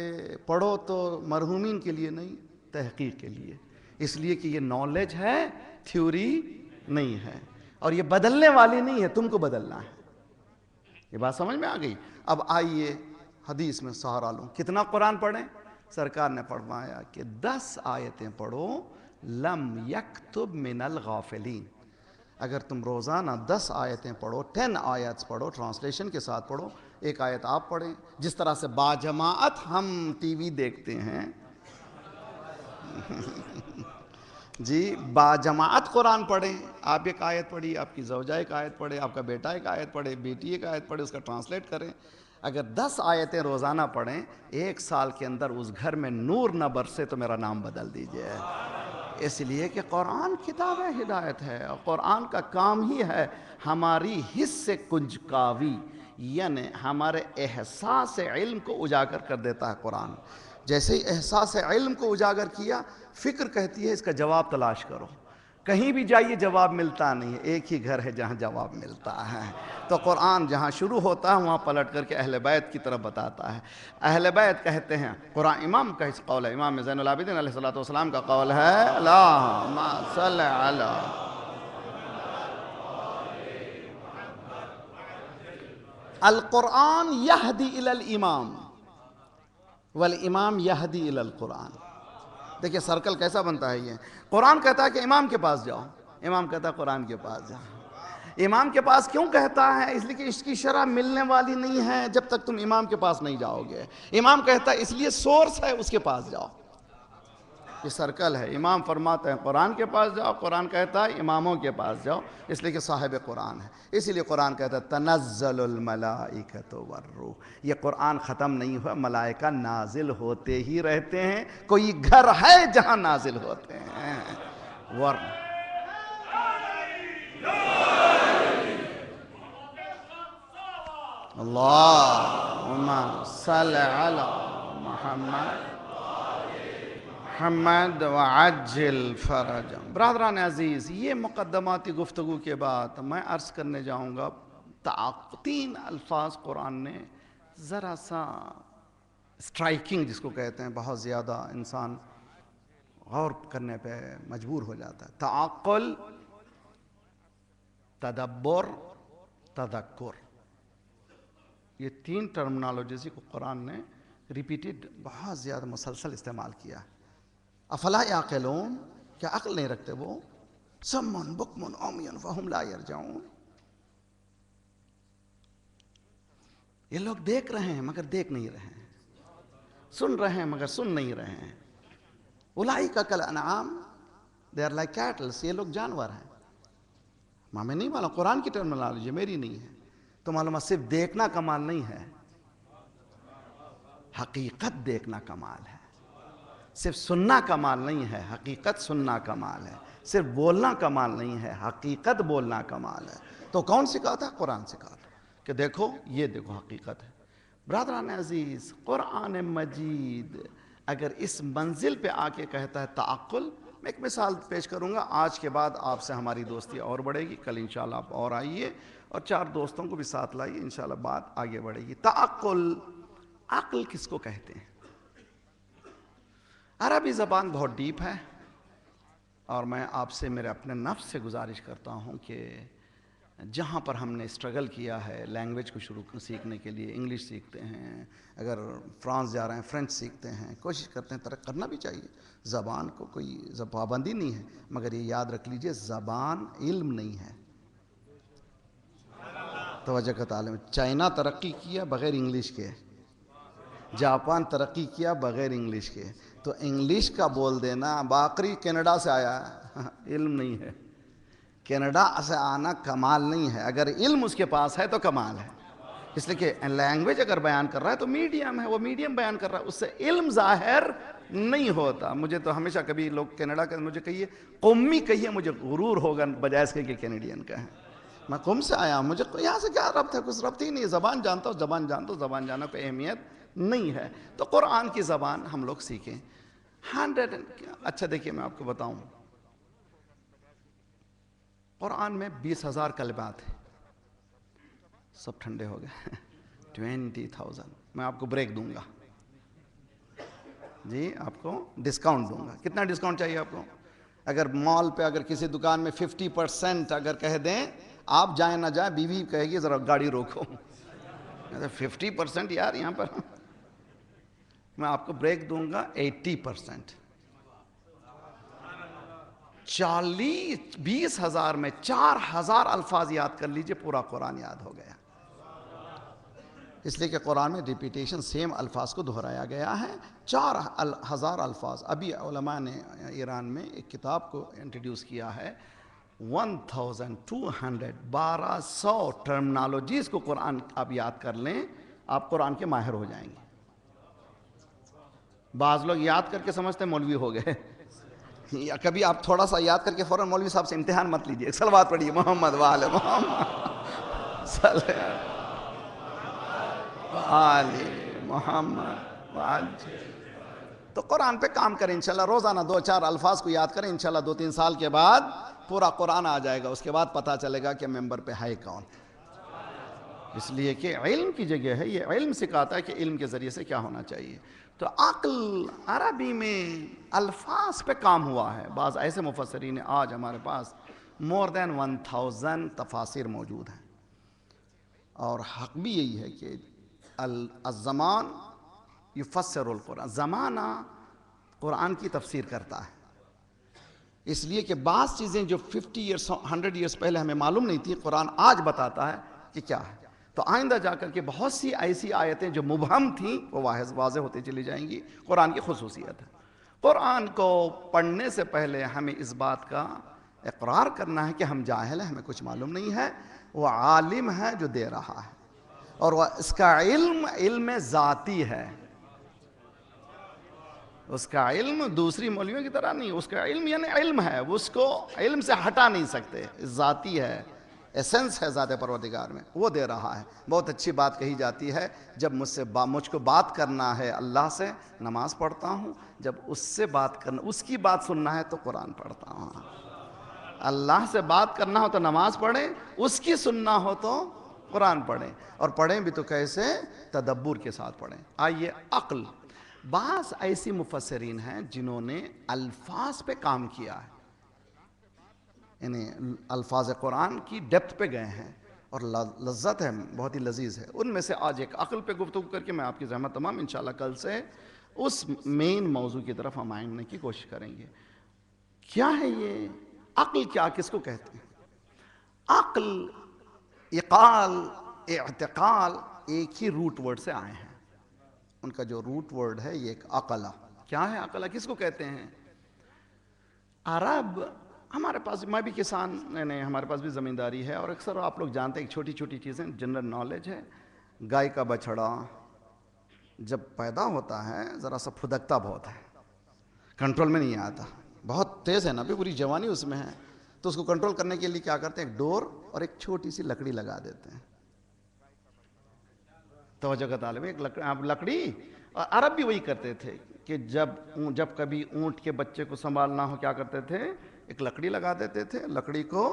پڑھو تو مرحومین کے لیے نہیں، تحقیق کے لیے، اس لیے کہ یہ نالج ہے، تھیوری نہیں ہے، اور یہ بدلنے والی نہیں ہے، تم کو بدلنا ہے۔ یہ بات سمجھ میں آ گئی؟ اب آئیے حدیث میں سہارا لوں، کتنا قرآن پڑھیں؟ سرکار نے فرمایا کہ 10 آیتیں پڑھو، لم یکتب من الغافلین۔ اگر تم روزانہ 10 آیتیں پڑھو، 10 آیتس پڑھو، ٹرانسلیشن کے ساتھ پڑھو، ایک آیت آپ پڑھیں، جس طرح سے باجماعت ہم ٹی وی دیکھتے ہیں، جی باجماعت قرآن پڑھیں، آپ ایک آیت پڑھی، آپ کی زوجہ ایک آیت پڑھے، آپ کا بیٹا ایک آیت پڑھے، بیٹی ایک آیت پڑھے، اس کا ٹرانسلیٹ کریں۔ اگر 10 آیتیں روزانہ پڑھیں، 1 سال کے اندر اس گھر میں نور نہ برسے تو میرا نام بدل دیجئے، اس لیے کہ قرآن کتاب ہدایت ہے، اور قرآن کا کام ہی ہے ہماری حس کنجکاوی، یعنی ہمارے احساس علم کو اجاگر کر دیتا ہے قرآن۔ جیسے ہی احساس علم کو اجاگر کیا، فکر کہتی ہے اس کا جواب تلاش کرو، کہیں بھی جائیے جواب ملتا نہیں ہے، ایک ہی گھر ہے جہاں جواب ملتا ہے۔ تو قرآن جہاں شروع ہوتا ہے وہاں پلٹ کر کے اہل بیت کی طرف بتاتا ہے۔ اہل بیت کہتے ہیں، قرآن امام کا اس قول ہے، امام زین العابدین علیہ السلام کا قول ہے، اللہم صل علی القرآن یہدی الی الامام والامام یہدی الی القرآن۔ دیکھیں سرکل کیسا بنتا ہے. یہ قرآن کہتا ہے کہ امام کے پاس جاؤ, امام کہتا ہے قرآن کے پاس جاؤ. امام کے پاس کیوں کہتا ہے؟ اس لیے کہ اس کی شرح ملنے والی نہیں ہے جب تک تم امام کے پاس نہیں جاؤ گے. امام کہتا ہے اس لیے سورس ہے, اس کے پاس جاؤ. یہ سرکل ہے. امام فرماتے ہیں قرآن کے پاس جاؤ, قرآن کہتا ہے اماموں کے پاس جاؤ, اس لیے کہ صاحب قرآن ہے. اسی لیے قرآن کہتا ہے تنزل الملائکۃ والروح. یہ قرآن ختم نہیں ہوا, ملائکہ نازل ہوتے ہی رہتے ہیں. کوئی گھر ہے جہاں نازل ہوتے ہیں. اللہم صل علی محمد محمد وعجل فرجم. برادران عزیز, یہ مقدماتی گفتگو کے بعد میں عرض کرنے جاؤں گا 3 الفاظ قرآن نے ذرا سا اسٹرائکنگ جس کو کہتے ہیں, بہت زیادہ انسان غور کرنے پہ مجبور ہو جاتا ہے. تعقل, تدبر, تذکر. یہ 3 ٹرمنالوجیز کو قرآن نے ریپیٹڈ بہت زیادہ مسلسل استعمال کیا. افلا یعقلون, کیا عقل نہیں رکھتے وہ؟ صم بکم عمی فہم لا یرجعون. یہ لوگ دیکھ رہے ہیں مگر دیکھ نہیں رہے ہیں, سن رہے ہیں مگر سن نہیں رہے ہیں. اولئک کالانعام, they are like cattle. یہ لوگ جانور ہیں. میں نہیں معلوم, قرآن کی ٹرمنالوجی میری نہیں ہے. تو معلوم صرف دیکھنا کمال نہیں ہے, حقیقت دیکھنا کمال ہے. صرف سننا کمال نہیں ہے, حقیقت سننا کمال ہے. صرف بولنا کمال نہیں ہے, حقیقت بولنا کمال ہے. تو کون سکھاتا ہے؟ قرآن سکھاتا کہ دیکھو, یہ دیکھو حقیقت ہے. برادران عزیز, قرآن مجید اگر اس منزل پہ آ کے کہتا ہے تعقل, میں ایک مثال پیش کروں گا. آج کے بعد آپ سے ہماری دوستی اور بڑھے گی. کل انشاءاللہ آپ اور آئیے اور 4 دوستوں کو بھی ساتھ لائیے, انشاءاللہ بات آگے بڑھے گی. تعقل, عقل کس کو کہتے ہیں؟ عربی زبان بہت ڈیپ ہے, اور میں آپ سے میرے اپنے نفس سے گزارش کرتا ہوں کہ جہاں پر ہم نے اسٹرگل کیا ہے لینگویج کو سیکھنے کے لیے, انگلش سیکھتے ہیں, اگر فرانس جا رہے ہیں فرینچ سیکھتے ہیں, کوشش کرتے ہیں ترقی کرنا بھی چاہیے. زبان کو کوئی پابندی نہیں ہے, مگر یہ یاد رکھ لیجئے زبان علم نہیں ہے. توجہ کا تعلیم. چائنا ترقی کیا بغیر انگلش کے, جاپان ترقی کیا بغیر انگلش کے. تو انگلش کا بول دینا, باقری کینیڈا سے آیا ہے, علم نہیں ہے. کینیڈا سے آنا کمال نہیں ہے, اگر علم اس کے پاس ہے تو کمال ہے. اس لیے کہ لینگویج اگر بیان کر رہا ہے تو میڈیم ہے, وہ میڈیم بیان کر رہا ہے, اس سے علم ظاہر نہیں ہوتا. مجھے تو ہمیشہ کبھی لوگ کینیڈا کے مجھے کہیے قومی کہیے, مجھے غرور ہوگا بجائے اس کے کہ کینیڈین کا ہے. میں قوم سے آیا ہوں, مجھے یہاں سے کیا ربط ہے؟ کچھ ربط ہی نہیں ہے. زبان جانتا ہوں, زبان جانتا ہوں, زبان جاننا کوئی اہمیت نہیں ہے. تو قرآن کی زبان ہم لوگ سیکھیں. 100. اچھا دیکھیے میں آپ کو بتاؤں, قرآن میں 20,000 کلمات ہیں. سب ٹھنڈے ہو گئے. 20,000. میں آپ کو بریک دوں گا جی, آپ کو ڈسکاؤنٹ دوں گا. کتنا ڈسکاؤنٹ چاہیے آپ کو؟ اگر مال پہ اگر کسی دکان میں 50% اگر کہہ دیں, آپ جائیں نہ جائیں, بیوی کہے گی ذرا گاڑی روکو. 50% یار, یہاں پر میں آپ کو بریک دوں گا 80%. 20,000 میں 4,000 الفاظ یاد کر لیجئے, پورا قرآن یاد ہو گیا. اس لیے کہ قرآن میں ریپیٹیشن سیم الفاظ کو دہرایا گیا ہے. 4,000 الفاظ. ابھی علماء نے ایران میں ایک کتاب کو انٹروڈیوس کیا ہے, 1200 ٹرمنالوجیز کو قرآن آپ یاد کر لیں, آپ قرآن کے ماہر ہو جائیں گے. بعض لوگ یاد کر کے سمجھتے ہیں مولوی ہو گئے. یا کبھی آپ تھوڑا سا یاد کر کے فوراً مولوی صاحب سے امتحان مت لیجیے. صلوات پڑھیے محمد وآل محمد صلی آل محمد وآل. تو قرآن پہ کام کریں انشاءاللہ, روزانہ 2-4 الفاظ کو یاد کریں, انشاءاللہ 2-3 سال کے بعد پورا قرآن آ جائے گا. اس کے بعد پتہ چلے گا کہ ممبر پہ ہے کون. اس لیے کہ علم کی جگہ ہے, یہ علم سکھاتا ہے کہ علم کے ذریعے سے کیا ہونا چاہیے. تو عقل عربی میں الفاظ پہ کام ہوا ہے. بعض ایسے مفسرین, آج ہمارے پاس more than 1,000 تفاسیر موجود ہیں, اور حق بھی یہی ہے کہ الزمان یفسر القرآن. زمانہ قرآن کی تفسیر کرتا ہے، اس لیے کہ بعض چیزیں جو 50 ایئرس 100 ایئرس پہلے ہمیں معلوم نہیں تھی، قرآن آج بتاتا ہے کہ کیا ہے. تو آئندہ جا کر کے بہت سی ایسی آیتیں جو مبہم تھیں وہ واضح ہوتی چلی جائیں گی. قرآن کی خصوصیت ہے. قرآن کو پڑھنے سے پہلے ہمیں اس بات کا اقرار کرنا ہے کہ ہم جاہل ہیں، ہمیں کچھ معلوم نہیں ہے. وہ عالم ہے جو دے رہا ہے، اور وہ اس کا علم ذاتی ہے. اس کا علم دوسری مولویوں کی طرح نہیں، اس کا علم یعنی علم ہے، اس کو علم سے ہٹا نہیں سکتے، ذاتی ہے، ایسنس ہے ذات پروردگار میں، وہ دے رہا ہے. بہت اچھی بات کہی جاتی ہے، جب مجھ کو بات کرنا ہے اللہ سے، نماز پڑھتا ہوں. جب اس سے بات کرنا، اس کی بات سننا ہے تو قرآن پڑھتا ہوں. اللہ سے بات کرنا ہو تو نماز پڑھیں، اس کی سننا ہو تو قرآن پڑھیں. اور پڑھیں بھی تو کیسے؟ تدبر کے ساتھ پڑھیں. آئیے عقل. بعض ایسی مفسرین ہیں جنہوں نے الفاظ پہ کام کیا ہے، یعنی الفاظ قرآن کی ڈیپتھ پہ گئے ہیں، اور لذت ہے، بہت ہی لذیذ ہے. ان میں سے آج ایک عقل پہ گفتگو کر کے میں آپ کی زحمت تمام انشاءاللہ کل سے اس مین موضوع کی طرف ہم آنے کی کوشش کریں گے. کیا ہے یہ عقل؟ کیا کس کو کہتے ہیں؟ عقل، عقال، اعتقال ایک ہی روٹ ورڈ سے آئے ہیں. ان کا جو روٹ ورڈ ہے یہ ایک عقلہ. کیا ہے عقلہ؟ کس کو کہتے ہیں؟ عرب، ہمارے پاس، میں بھی کسان، نہیں ہمارے پاس بھی زمینداری ہے، اور اکثر آپ لوگ جانتے ہیں چھوٹی چھوٹی چیزیں جنرل نالج ہے. گائے کا بچڑا جب پیدا ہوتا ہے ذرا سا پھدکتا بہت ہے، کنٹرول میں نہیں آتا، بہت تیز ہے نا، ابھی پوری جوانی اس میں ہے. تو اس کو کنٹرول کرنے کے لیے کیا کرتے ہیں؟ ایک ڈور اور ایک چھوٹی سی لکڑی لگا دیتے ہیں. توجہ کا طالب ہے، ایک لکڑی. اور عرب بھی وہی کرتے تھے کہ جب کبھی اونٹ کے بچے کو سنبھالنا ہو کیا کرتے تھے؟ ایک لکڑی لگا دیتے تھے، لکڑی کو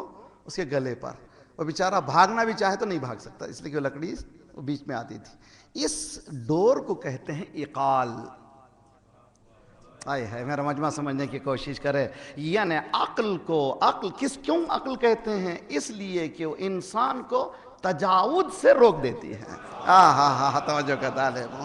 اس کے گلے پر. وہ بیچارہ بھاگنا بھی چاہے تو نہیں بھاگ سکتا، اس لیے کہ وہ لکڑی وہ بیچ میں آتی تھی. اس ڈور کو کہتے ہیں عقال. آئے ہے میرا مجمع سمجھنے کی کوشش کرے. یعنی عقل کو، کیوں عقل کہتے ہیں؟ اس لیے کہ وہ انسان کو تجاوز سے روک دیتی ہے. توجہ کا طالب.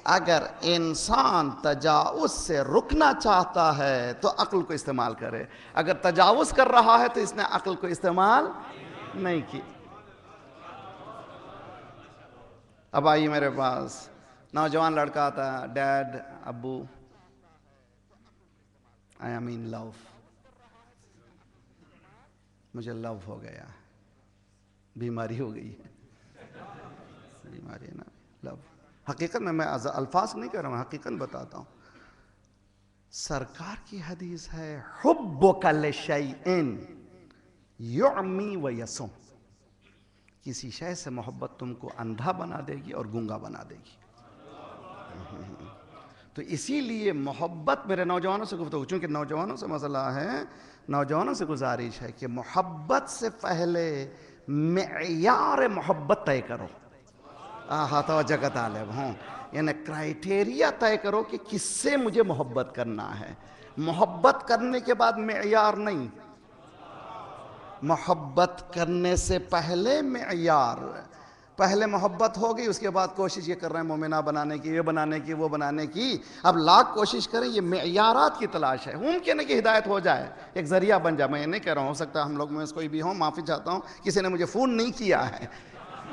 اگر انسان تجاوز سے رکنا چاہتا ہے تو عقل کو استعمال کرے، اگر تجاوز کر رہا ہے تو اس نے عقل کو استعمال نہیں کی. اب آئیے میرے پاس نوجوان لڑکا آتا ہے، ڈیڈ، ابو، I am in love، مجھے لو ہو گیا، بیماری ہو گئی ہے، بیماری ہے نا لو. حقیقت میں الفاظ نہیں کہہ رہا ہوں، حقیقت بتاتا ہوں. سرکار کی حدیث ہے، حبک لشیء یعمی و یسم. کسی شے سے محبت تم کو اندھا بنا دے گی اور گونگا بنا دے گی. تو اسی لیے محبت، میرے نوجوانوں سے گفتگو، چونکہ نوجوانوں سے مسئلہ ہے، نوجوانوں سے گزارش ہے کہ محبت سے پہلے معیار محبت طے کرو. توجہ کا طالب ہوں. یعنی کرائیٹیریا طے کرو کہ کس سے مجھے محبت کرنا ہے. محبت کرنے کے بعد معیار نہیں، محبت کرنے سے پہلے معیار. پہلے محبت ہو گئی، اس کے بعد کوشش یہ کر رہے ہیں مومنہ بنانے کی، یہ بنانے کی، وہ بنانے کی. اب لاکھ کوشش کریں، یہ معیارات کی تلاش ہے. ممکن ہے کہ ہدایت ہو جائے، ایک ذریعہ بن جائے. میں یہ نہیں کہہ رہا ہوں، ہو سکتا ہے ہم لوگ میں سے کوئی بھی ہوں، معافی چاہتا ہوں، کسی نے مجھے فون نہیں کیا ہے.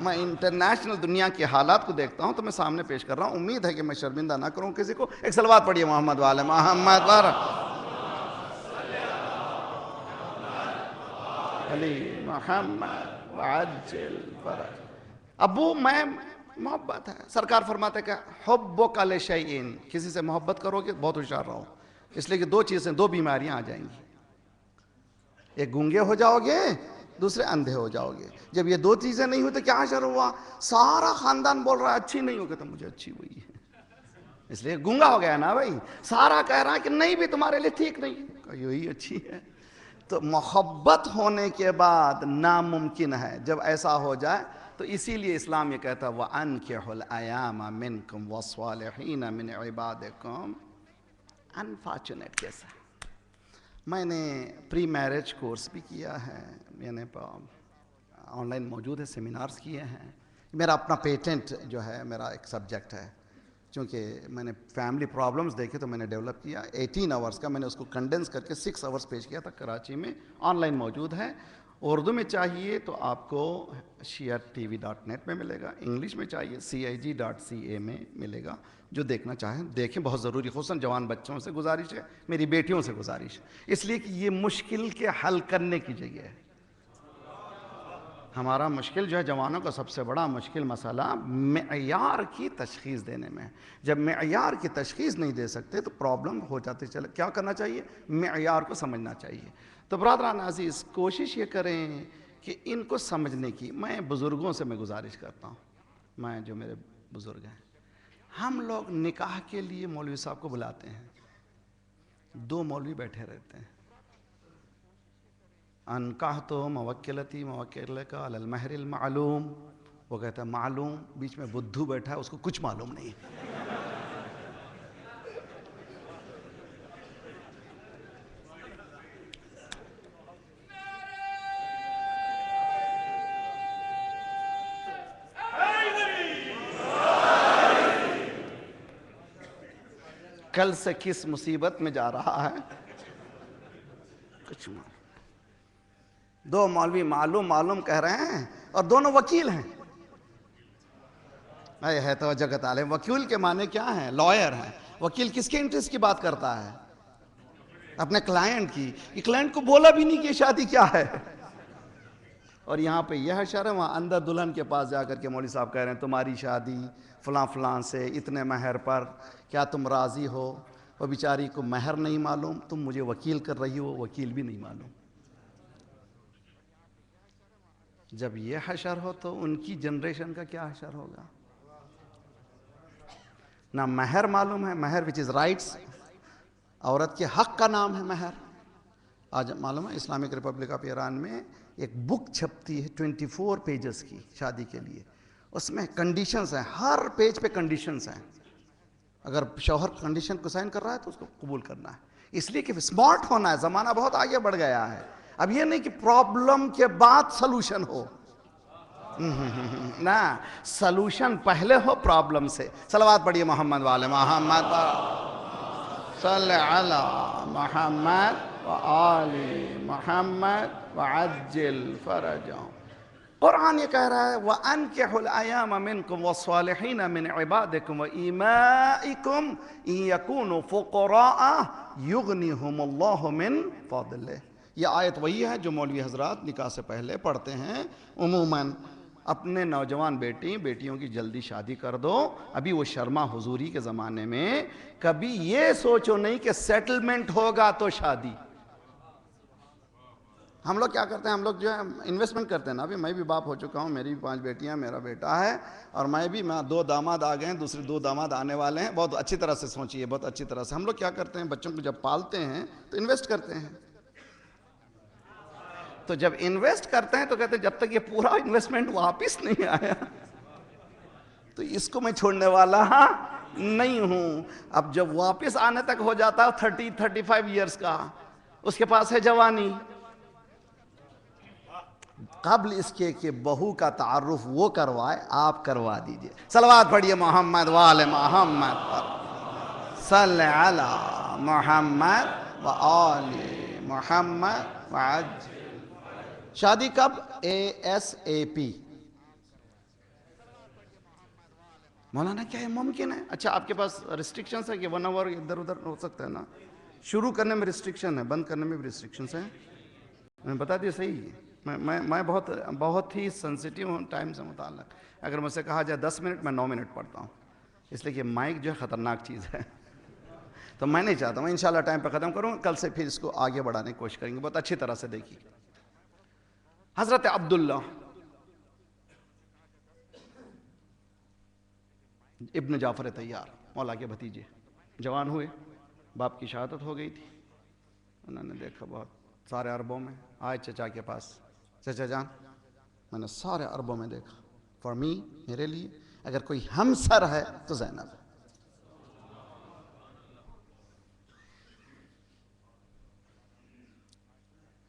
میں انٹرنیشنل دنیا کے حالات کو دیکھتا ہوں تو میں سامنے پیش کر رہا ہوں. امید ہے کہ میں شرمندہ نہ کروں کسی کو. ایک صلوات پڑھیے محمد والے محمد پر. علی محمد عجل فرج. ابو میں محبت ہے. سرکار فرماتے ہیں کہ حبک لشیء، کسی سے محبت کرو گے بہت ہوشیار رہو، اس لیے کہ دو چیزیں، دو بیماریاں آ جائیں گی. ایک گونگے ہو جاؤ گے، دوسرے اندھے ہو جاؤ گے. جب یہ دو چیزیں نہیں ہوئی تو کیا اثر ہوا؟ سارا خاندان بول رہا ہے اچھی نہیں ہوگی تو مجھے اچھی ہوئی ہے، اس لیے گونگا ہو گیا نا بھائی. سارا کہہ رہا ہے کہ نہیں بھی تمہارے لیے ٹھیک نہیں، یہی اچھی ہے. تو محبت ہونے کے بعد ناممکن ہے جب ایسا ہو جائے. تو اسی لیے اسلام یہ کہتا ہے وَأَنْكِحُوا الْأَيَامَ مِنْكُمْ وَالصَّالِحِينَ مِنْ عِبَادِكُمْ. انفارچونیٹ کیسا. میں نے پری میرج کورس بھی کیا ہے، یعنی آن لائن موجود ہے، سیمینارز کیے ہیں. میرا اپنا پیٹنٹ جو ہے، میرا ایک سبجیکٹ ہے. چونکہ میں نے فیملی پرابلمز دیکھے تو میں نے ڈیولپ کیا 18 آورس کا، میں نے اس کو کنڈینس کر کے 6 آورس پیش کیا تھا کراچی میں، آن لائن موجود ہے۔ اردو میں چاہیے تو آپ کو shiatv.net میں ملے گا، انگلش میں چاہیے CIG.ca میں ملے گا، جو دیکھنا چاہیں دیکھیں، بہت ضروری، خصوصاً جوان بچوں سے گزارش ہے، میری بیٹیوں سے گزارش ہے، اس لیے کہ یہ مشکل کے حل کرنے کی جگہ ہے۔ ہمارا مشکل جو ہے جوانوں کا سب سے بڑا مشکل مسئلہ معیار کی تشخیص دینے میں ہے۔ جب معیار کی تشخیص نہیں دے سکتے تو پرابلم ہو جاتی، چلے کیا کرنا چاہیے؟ معیار کو سمجھنا چاہیے۔ تو برادران عزیز، کوشش یہ کریں کہ ان کو سمجھنے کی، میں بزرگوں سے میں گزارش کرتا ہوں، میں جو میرے بزرگ ہیں، ہم لوگ نکاح کے لیے مولوی صاحب کو بلاتے ہیں، 2 مولوی بیٹھے رہتے ہیں، انکحتو موکلتی موکلک علی المہر المعلوم، وہ کہتا ہے معلوم، بیچ میں بدھو بیٹھا ہے، اس کو کچھ معلوم نہیں ہے۔ کل سے کس مصیبت میں جا رہا ہے کچھ معلوم، 2 مولوی معلوم معلوم کہہ رہے ہیں اور دونوں وکیل ہیں۔ اے ہے تو جگت عالم، وکیل کے معنی کیا ہیں؟ لائر ہیں۔ وکیل کس کے انٹرسٹ کی بات کرتا ہے؟ اپنے کلائنٹ کی۔ یہ کلائنٹ کو بولا بھی نہیں کہ یہ شادی کیا ہے، اور یہاں پہ یہ حشر ہے، وہاں اندر دلہن کے پاس جا کر کے مولوی صاحب کہہ رہے ہیں تمہاری شادی فلاں فلاں سے اتنے مہر پر، کیا تم راضی ہو؟ وہ بیچاری کو مہر نہیں معلوم، تم مجھے وکیل کر رہی ہو، وکیل بھی نہیں معلوم۔ جب یہ حشر ہو تو ان کی جنریشن کا کیا حشر ہوگا؟ نہ مہر معلوم ہے، مہر وچ از رائٹس، عورت کے حق کا نام ہے مہر۔ آج معلوم ہے اسلامک ریپبلک آف ایران میں ایک بک چھپتی ہے 24 پیجز کی شادی کے لیے، اس میں کنڈیشنز ہیں، ہر پیج پہ کنڈیشنز ہیں، اگر شوہر کنڈیشن کو سائن کر رہا ہے تو اس کو قبول کرنا ہے، اس لیے کہ اسمارٹ ہونا ہے، زمانہ بہت آگے بڑھ گیا ہے۔ اب یہ نہیں کہ پرابلم کے بعد سلوشن ہو، نہ، سلوشن پہلے ہو پرابلم سے۔ صلوات پڑھیے محمد والے محمد، صلی علی محمد وآل محمد وعجل فرجهم۔ قرآن یہ کہہ رہا ہے وَأَنْكِحُوا الْأَيَامَ مِنْكُمْ وَالصَّالِحِينَ مِنْ عِبَادِكُمْ وَإِمَائِكُمْ إِنْ يَكُونُوا فُقَرَاءَ يُغْنِهُمُ اللَّهُ مِنْ فَضْلِهِ۔ یہ آیت وہی ہے جو مولوی حضرات نکاح سے پہلے پڑھتے ہیں عموماً۔ اپنے نوجوان بیٹیوں کی جلدی شادی کر دو، ابھی وہ شرما حضوری کے زمانے میں کبھی یہ سوچو نہیں کہ سیٹلمنٹ ہوگا تو شادی۔ ہم لوگ کیا کرتے ہیں؟ ہم لوگ جو ہے انویسٹمنٹ کرتے ہیں نا، ابھی میں بھی باپ ہو چکا ہوں، میری بھی 5 بیٹیاں، میرا بیٹا ہے، اور میں 2 داماد آ گئے ہیں، دوسرے 2 داماد آنے والے ہیں۔ بہت اچھی طرح سے سوچیے، بہت اچھی طرح سے۔ ہم لوگ کیا کرتے ہیں؟ بچوں کو جب پالتے ہیں تو انویسٹ کرتے ہیں، تو جب انویسٹ کرتے ہیں تو کہتے ہیں جب تک یہ پورا انویسٹمنٹ واپس نہیں آیا تو اس کو میں چھوڑنے والا نہیں ہوں۔ اب جب واپس آنے تک ہو جاتا ہے 30-35 ایئرز کا، اس کے پاس ہے جوانی، قبل اس کے کہ بہو کا تعارف وہ کروائے، آپ کروا دیجئے۔ صلوات پڑھیے محمد وآل محمد، صلی علی محمد وآل محمد وعجل۔ شادی کب؟ ASAP۔ مولانا کیا یہ ممکن ہے؟ اچھا آپ کے پاس ریسٹرکشنز ہے کہ 1 آور ادھر ادھر ہو سکتا ہے نا؟ شروع کرنے میں ریسٹرکشن ہے، بند کرنے میں بھی ریسٹرکشنز ہیں، میں بتا دیا صحیح ہے۔ میں بہت ہی سنسیٹیو ہوں ٹائم سے متعلق۔ اگر مجھ سے کہا جائے 10 منٹ، میں 9 منٹ پڑھتا ہوں، اس لیے کہ مائک جو ہے خطرناک چیز ہے، تو میں نہیں چاہتا، میں انشاءاللہ ٹائم پہ ختم کروں، کل سے پھر اس کو آگے بڑھانے کی کوشش کریں گے، بہت اچھی طرح سے دیکھیے۔ حضرت عبداللہ ابن جعفر طیار، مولا کے بھتیجے، جوان ہوئے، باپ کی شہادت ہو گئی تھی، انہوں نے دیکھا بہت سارے عربوں میں، آئے چچا کے پاس، چچا جان میں نے سارے عربوں میں دیکھا، فار می، میرے لیے اگر کوئی ہمسر ہے تو زینب ہے۔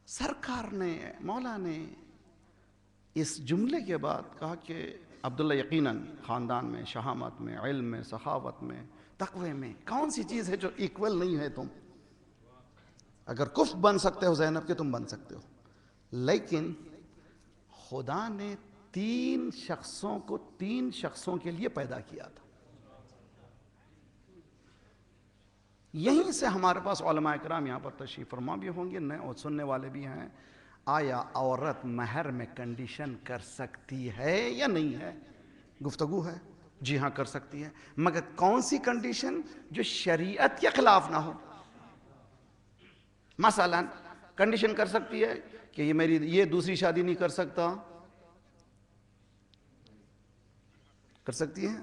سرکار نے، مولا نے اس جملے کے بعد کہا کہ عبداللہ یقیناً خاندان میں، شہامت میں، علم میں، سخاوت میں، تقوی میں کون سی چیز ہے جو ایکول نہیں ہے؟ تم اگر کفء بن سکتے ہو زینب کے، تم بن سکتے ہو، لیکن خدا نے تین شخصوں کے لیے پیدا کیا تھا۔ یہیں سے ہمارے پاس علماء کرام یہاں پر تشریف فرما بھی ہوں گے، نئے اور سننے والے بھی ہیں۔ آیا عورت مہر میں کنڈیشن کر سکتی ہے یا نہیں ہے؟ گفتگو ہے، جی ہاں کر سکتی ہے، مگر کون سی کنڈیشن؟ جو شریعت کے خلاف نہ ہو۔ مثلا کنڈیشن کر سکتی ہے کہ یہ دوسری شادی نہیں کر سکتا، کر سکتی ہے؟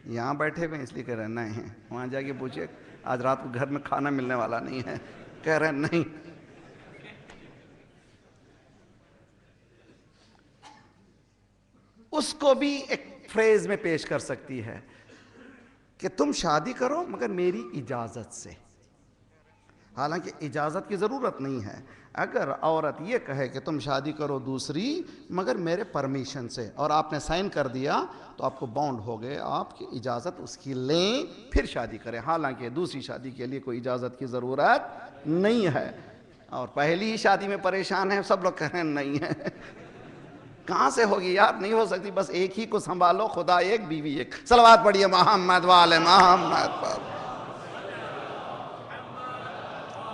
یہاں بیٹھے ہوئے اس لیے کہہ رہے ہیں نہیں، وہاں جا کے پوچھے آج رات کو گھر میں کھانا ملنے والا نہیں ہے، کہہ رہے ہیں نہیں۔ اس کو بھی ایک فریز میں پیش کر سکتی ہے کہ تم شادی کرو مگر میری اجازت سے، حالانکہ اجازت کی ضرورت نہیں ہے۔ اگر عورت یہ کہے کہ تم شادی کرو دوسری مگر میرے پرمیشن سے، اور آپ نے سائن کر دیا تو آپ کو باؤنڈ ہو گئے، آپ کی اجازت اس کی لیں پھر شادی کریں، حالانکہ دوسری شادی کے لیے کوئی اجازت کی ضرورت نہیں ہے۔ اور پہلی ہی شادی میں پریشان ہیں، سب لوگ کہہ رہے ہیں نہیں ہے، کہاں سے ہوگی یار؟ نہیں ہو سکتی، بس ایک ہی کو سنبھالو، خدا ایک، بیوی ایک۔ صلوات پڑھیے محمد وآل محمد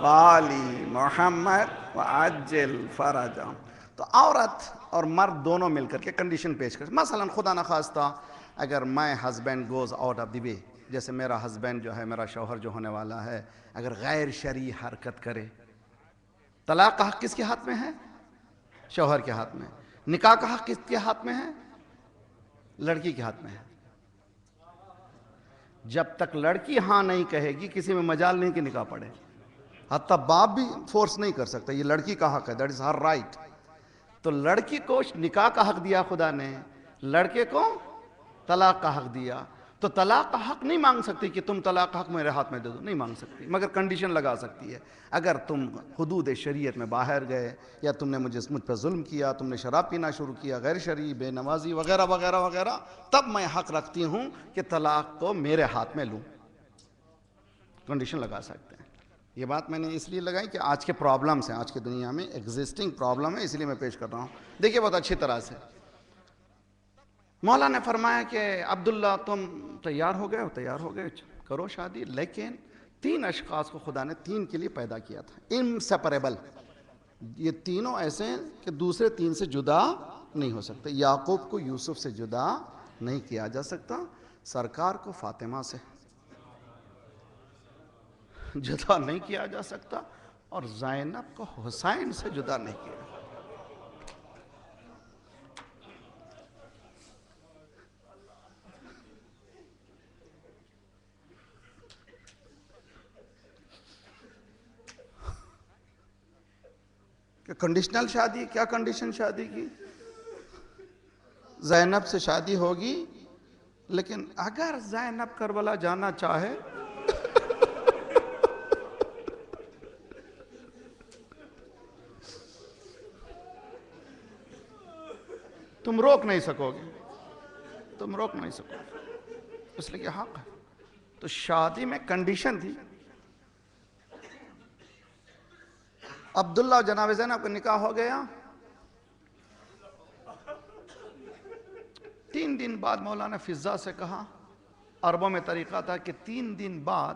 والی محمد وعجل فرجہ۔ تو عورت اور مرد دونوں مل کر کے کنڈیشن پیش کر، مثلا خدا نخواستہ اگر میں husband goes out of the way, جیسے میرا ہسبینڈ جو ہے، میرا شوہر جو ہونے والا ہے، اگر غیر شرعی حرکت کرے، طلاق کا حق کس کے ہاتھ میں ہے؟ شوہر کے ہاتھ میں۔ نکاح کا حق کس کے ہاتھ میں ہے؟ لڑکی کے ہاتھ میں ہے۔ جب تک لڑکی ہاں نہیں کہے گی، کسی میں مجال نہیں کہ نکاح پڑھے، حتیٰ باپ بھی فورس نہیں کر سکتا، یہ لڑکی کا حق ہے، دیٹ از ہر رائٹ۔ تو لڑکی کو نکاح کا حق دیا خدا نے، لڑکے کو طلاق کا حق دیا، تو طلاق کا حق نہیں مانگ سکتی کہ تم طلاق کا حق میرے ہاتھ میں دے دو، نہیں مانگ سکتی، مگر کنڈیشن لگا سکتی ہے۔ اگر تم حدود شریعت میں باہر گئے، یا تم نے مجھ پر ظلم کیا، تم نے شراب پینا شروع کیا، غیر شرعی، بے نمازی وغیرہ وغیرہ وغیرہ، تب میں حق رکھتی ہوں کہ طلاق کو میرے ہاتھ میں لوں، کنڈیشن لگا سکتے ہیں۔ یہ بات میں نے اس لیے لگائی کہ آج کے پرابلمس ہیں، آج کی دنیا میں ایگزسٹنگ پرابلم ہے، اس لیے میں پیش کر رہا ہوں۔ دیکھیے بہت اچھی طرح سے مولا نے فرمایا کہ عبداللہ تم تیار ہو گئے ہو، تیار ہو گئے، کرو شادی، لیکن تین اشخاص کو خدا نے تین کے لیے پیدا کیا تھا، انسیپریبل، یہ تینوں ایسے ہیں کہ دوسرے تین سے جدا نہیں ہو سکتے۔ یعقوب کو یوسف سے جدا نہیں کیا جا سکتا، سرکار کو فاطمہ سے جدا نہیں کیا جا سکتا، اور زینب کو حسین سے جدا نہیں کیا۔ کہ کنڈیشنل شادی، کیا کنڈیشن شادی کی؟ زینب سے شادی ہوگی، لیکن اگر زینب کربلا جانا چاہے تم روک نہیں سکو گے، تم روک نہیں سکو گے، اس لیے کہ حق ہے۔ تو شادی میں کنڈیشن تھی، عبداللہ اور جناب زینب کا نکاح ہو گیا، 3 دن بعد مولانا فضہ سے کہا، عربوں میں طریقہ تھا کہ 3 دن بعد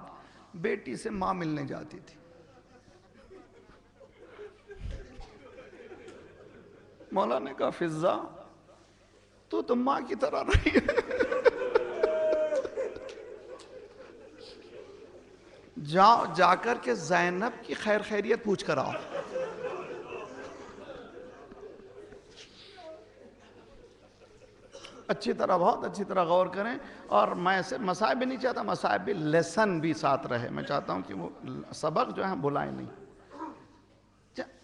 بیٹی سے ماں ملنے جاتی تھی۔ مولانا نے کہا فضہ تو ماں کی طرح رہی ہے، جاؤ جا کر کے زینب کی خیر خیریت پوچھ کر آؤ۔ اچھی طرح، بہت اچھی طرح غور کریں، اور میں صرف مسائب بھی نہیں چاہتا، مسائب بھی لیسن بھی ساتھ رہے، میں چاہتا ہوں کہ وہ سبق جو ہے بلائیں نہیں۔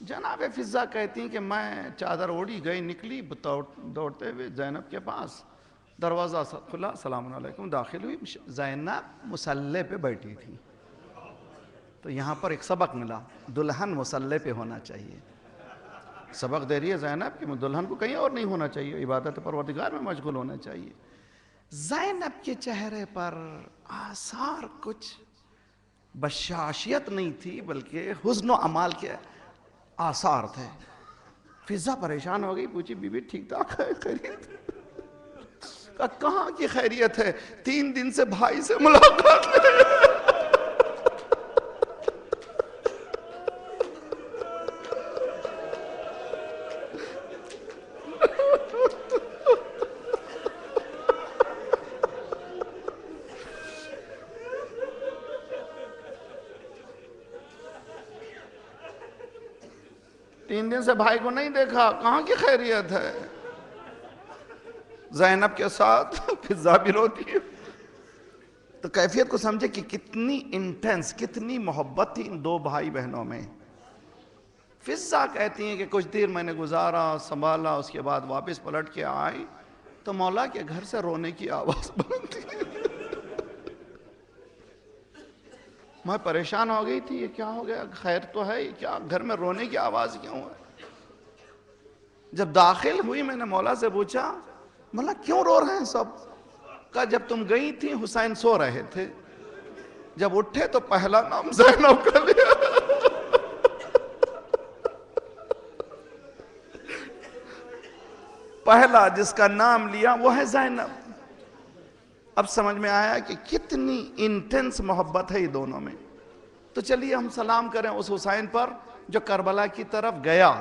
جناب فضہ کہتی ہیں کہ میں چادر اوڑی گئی، نکلی دوڑتے ہوئے زینب کے پاس، دروازہ کھلا، السلام علیکم، داخل ہوئی، زینب مصلی پہ بیٹھی تھی۔ تو یہاں پر ایک سبق ملا، دلہن مصلی پہ ہونا چاہیے، سبق دے رہی ہے زینب کہ دلہن کو کہیں اور نہیں ہونا چاہیے، عبادت پروردگار میں مشغول ہونا چاہیے۔ زینب کے چہرے پر آثار کچھ بشاشیت نہیں تھی بلکہ حزن و امال کے آثار تھے۔ فضہ پریشان ہو گئی، پوچھی بی بی ٹھیک ٹھاک ہے، خیریت؟ کہاں کی خیریت ہے، 3 دن سے بھائی سے ملاقات نہیں۔ 3 دن سے بھائی کو نہیں دیکھا، کہاں کی خیریت ہے؟ زینب کے ساتھ فضہ بھی روتی ہے۔ تو کیفیت کو سمجھے کہ کتنی انٹینس، کتنی محبت تھی ان 2 بھائی بہنوں میں۔ فضہ کہتی ہیں کہ کچھ دیر میں نے گزارا، سنبھالا، اس کے بعد واپس پلٹ کے آئی تو مولا کے گھر سے رونے کی آواز بنتی ہے۔ میں پریشان ہو گئی تھی، یہ کیا ہو گیا، خیر تو ہے، یہ کیا گھر میں رونے کی آواز کیوں ہے؟ جب داخل ہوئی میں نے مولا سے پوچھا، مولا کیوں رو رہے ہیں سب؟ کہا جب تم گئی تھی حسین سو رہے تھے، جب اٹھے تو پہلا نام زینب کا لیا۔ پہلا جس کا نام لیا وہ ہے زینب۔ اب سمجھ میں آیا کہ کتنی انٹینس محبت ہے یہ دونوں میں۔ تو چلیے ہم سلام کریں اس حسین پر جو کربلا کی طرف گیا۔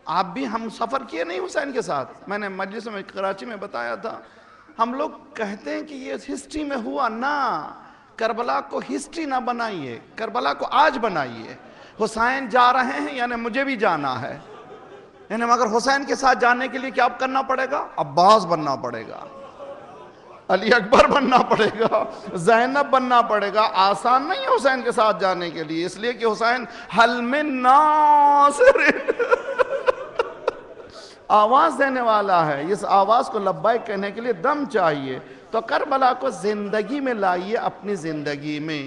آپ بھی ہم سفر کیے نہیں حسین کے ساتھ، میں نے مجلس میں کراچی میں بتایا تھا۔ ہم لوگ کہتے ہیں کہ یہ ہسٹری میں ہوا، نہ، کربلا کو ہسٹری نہ بنائیے، کربلا کو آج بنائیے۔ حسین جا رہے ہیں یعنی مجھے بھی جانا ہے، یعنی مگر حسین کے ساتھ جانے کے لیے کیا کرنا پڑے گا؟ عباس بننا پڑے گا، علی اکبر بننا پڑے گا، زینب بننا پڑے گا۔ آسان نہیں ہے حسین کے ساتھ جانے کے لیے، اس لیے کہ حسین حل من ناصر آواز دینے والا ہے، اس آواز کو لبیک کہنے کے لیے دم چاہیے۔ تو کربلا کو زندگی میں لائیے، اپنی زندگی میں۔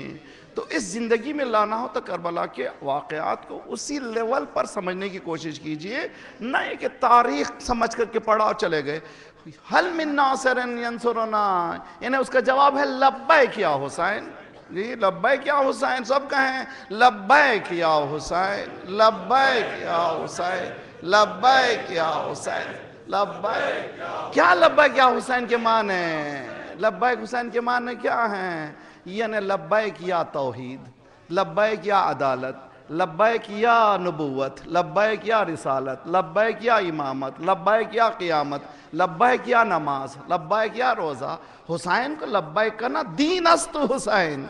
تو اس زندگی میں لانا ہو تو کربلا کے واقعات کو اسی لیول پر سمجھنے کی کوشش کیجئے، نہ کہ تاریخ سمجھ کر کے پڑھا اور چلے گئے۔ حل من ناصر ینصرنا، یعنی اس کا جواب ہے لبیک یا حسین۔ جی لبیک یا حسین، سب کہیں لبیک یا حسین، لبیک یا حسین، لبیک یا حسین، لبیک۔ کیا لبیک یا حسین کے معنی؟ لبیک حسین کے معنی کیا ہیں؟ یعنی لبیک یا توحید، لبیک یا عدالت، لبیک یا نبوت، لبیک یا رسالت، لبیک یا امامت، لبیک یا قیامت، لبیک یا نماز، لبیک یا روزہ۔ حسین کو لبیک کہنا دین است حسین،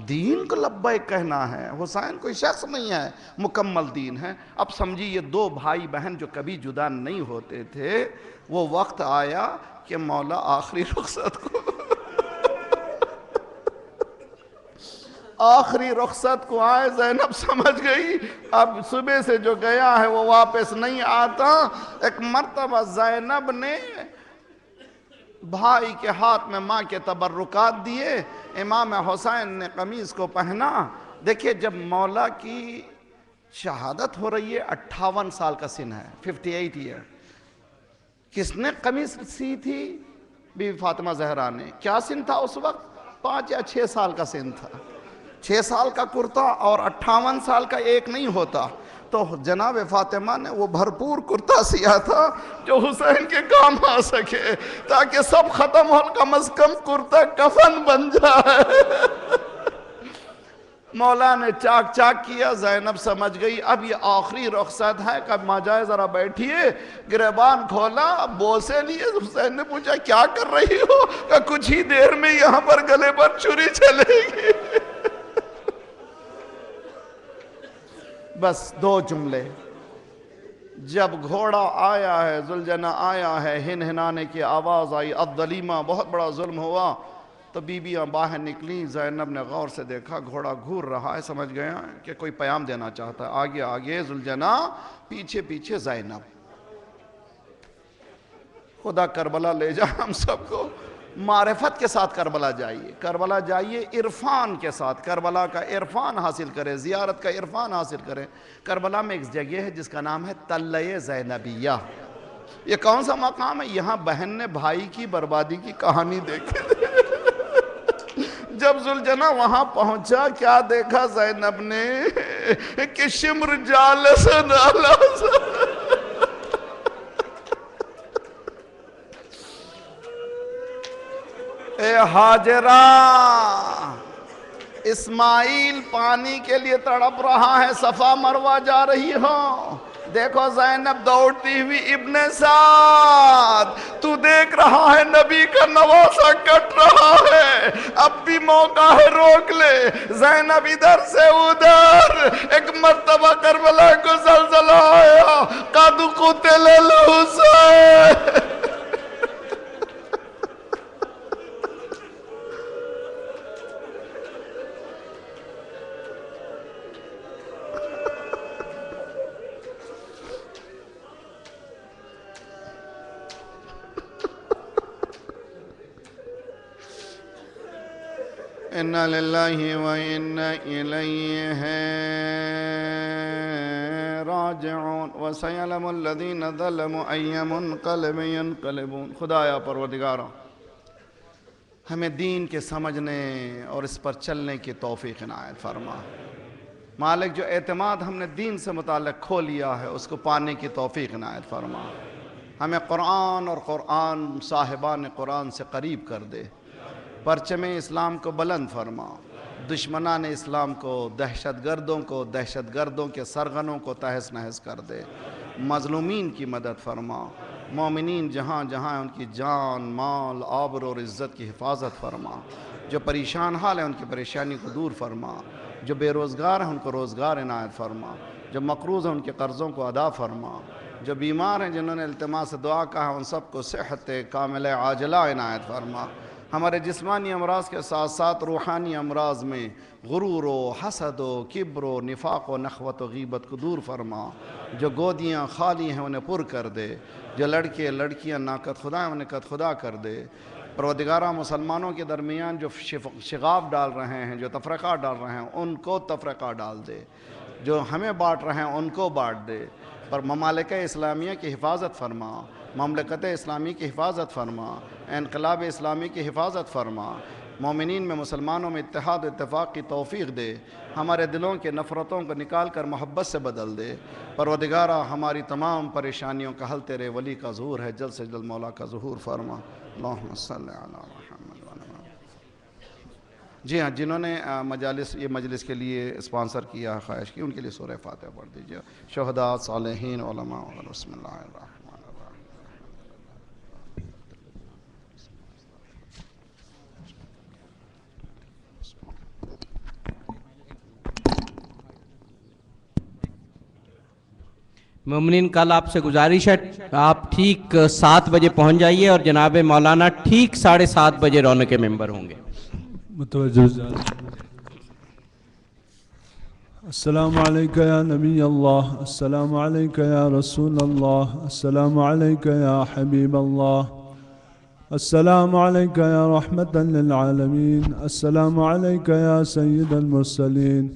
دین کو لبیک کہنا ہے۔ حسین کوئی شخص نہیں ہے، مکمل دین ہے۔ اب سمجھیے یہ 2 بھائی بہن جو کبھی جدا نہیں ہوتے تھے، وہ وقت آیا کہ مولا آخری رخصت کو آخری رخصت کو آئے۔ زینب سمجھ گئی اب صبح سے جو گیا ہے وہ واپس نہیں آتا۔ ایک مرتبہ زینب نے بھائی کے ہاتھ میں ماں کے تبرکات دیے، امام حسین نے قمیص کو پہنا۔ دیکھیے جب مولا کی شہادت ہو رہی ہے 58 سال کا سن ہے، 58 ایئر۔ کس نے قمیص سی تھی؟ بی بی فاطمہ زہرا نے۔ کیا سن تھا اس وقت؟ 5 یا 6 سال کا سن تھا۔ 6 سال کا کرتا اور 58 سال کا ایک نہیں ہوتا۔ تو جناب فاطمہ نے وہ بھرپور کرتا سیا تھا جو حسین کے کام آ سکے، تاکہ سب ختم ہو، کم از کم کرتا کفن بن جائے۔ مولا نے چاک چاک کیا، زینب سمجھ گئی اب یہ آخری رخصت ہے، کب ماں جائے ذرا بیٹھیے۔ گریبان کھولا، بوسے لیے۔ حسین نے پوچھا کیا کر رہی ہو؟ کہ کچھ ہی دیر میں یہاں پر گلے پر چھری چلے گی۔ بس 2 جملے۔ جب گھوڑا آیا ہے، ذوالجنہ آیا ہے، ہن ہنانے کی آواز آئی، الظلیمہ، بہت بڑا ظلم ہوا۔ تو بیویاں باہر نکلیں، زینب نے غور سے دیکھا گھوڑا گھور رہا ہے، سمجھ گیا کہ کوئی پیام دینا چاہتا ہے۔ آگے آگے ذوالجنہ، پیچھے پیچھے زینب۔ خدا کربلا لے جا ہم سب کو۔ معرفت کے ساتھ کربلا جائیے، کربلا جائیے عرفان کے ساتھ، کربلا کا عرفان حاصل کریں، زیارت کا عرفان حاصل کریں۔ کربلا میں ایک جگہ ہے جس کا نام ہے تلہ زینبیہ۔ یہ کون سا مقام ہے؟ یہاں بہن نے بھائی کی بربادی کی کہانی دیکھی۔ جب ذوالجناح وہاں پہنچا، کیا دیکھا زینب نے کہ شمر جالس نالاس، اے ہاجرہ، اسماعیل پانی کے لیے تڑپ رہا ہے، صفا مروہ جا رہی ہو، دیکھو زینب دوڑتی ہوئی، ابن سعد تو دیکھ رہا ہے نبی کا نواسہ کٹ رہا ہے، اب بھی موقع ہے روک لے۔ زینب ادھر سے ادھر، ایک مرتبہ کربلا کو زلزلہ آیا، قد قتل الحسین۔ اِنَّا لِلَّهِ وَإِنَّا إِلَيْهِ راجعون وَسَيَعْلَمُ الَّذِينَ ظَلَمُوا أَيَّ مُنْقَلِبٍ يَنْقَلِبُونَ۔ خدایا پروردگارا، ہمیں دین کے سمجھنے اور اس پر چلنے کی توفیق عنایت فرما۔ مالک، جو اعتماد ہم نے دین سے متعلق کھو لیا ہے اس کو پانے کی توفیق عنایت فرما۔ ہمیں قرآن اور قرآن صاحبان قرآن سے قریب کر دے، پرچم اسلام کو بلند فرما، دشمنان اسلام کو، دہشت گردوں کے سرغنوں کو تہس نہس کر دے، مظلومین کی مدد فرما، مومنین جہاں جہاں ان کی جان، مال، آبر اور عزت کی حفاظت فرما، جو پریشان حال ہیں ان کی پریشانی کو دور فرما، جو بے روزگار ہیں ان کو روزگار عنایت فرما، جو مقروض ہیں ان کے قرضوں کو ادا فرما، جو بیمار ہیں جنہوں نے التماس دعا کہا ان سب کو صحت کاملہ عاجلہ عنایت فرما۔ ہمارے جسمانی امراض کے ساتھ ساتھ روحانی امراض میں غرور و حسد و کبر و نفاق و نخوت و غیبت کو دور فرما، جو گودیاں خالی ہیں انہیں پر کر دے، جو لڑکے لڑکیاں ناقد خدا ہیں انہیں قد خدا کر دے۔ پروردگارہ، مسلمانوں کے درمیان جو شغاف ڈال رہے ہیں، جو تفرقہ ڈال رہے ہیں ان کو تفرقہ ڈال دے، جو ہمیں بانٹ رہے ہیں ان کو بانٹ دے، پر ممالک اسلامیہ کی حفاظت فرما، مملکت اسلامی کی حفاظت فرما، انقلاب اسلامی کی حفاظت فرما، مومنین میں مسلمانوں میں اتحاد و اتفاق کی توفیق دے، ہمارے دلوں کے نفرتوں کو نکال کر محبت سے بدل دے۔ پروردگارہ، ہماری تمام پریشانیوں کا حل تیرے ولی کا ظہور ہے، جلد سے جلد مولا کا ظہور فرما۔ اللہم صلی علی محمد وعلی آل محمد۔ جی ہاں، جنہوں نے یہ مجلس کے لیے اسپانسر کیا، خواہش کی، ان کے لیے سورہ فاتحہ پڑھ دیجیے۔ شہداء، صالحین، علماء، بسم اللہ الرحمن۔ مومنین، کل آپ سے گزارش ہے آپ ٹھیک 7 بجے پہنچ جائیے اور جناب مولانا ٹھیک 7:30 بجے رونق ممبر ہوں گے۔ متوجہ۔ السلام علیکہ یا نبی اللہ، السلام علیکہ یا رسول اللہ، السلام علیکہ یا حبیب اللہ، السلام علیکہ یا رحمتا للعالمین، السلام علیکہ یا سید المرسلین،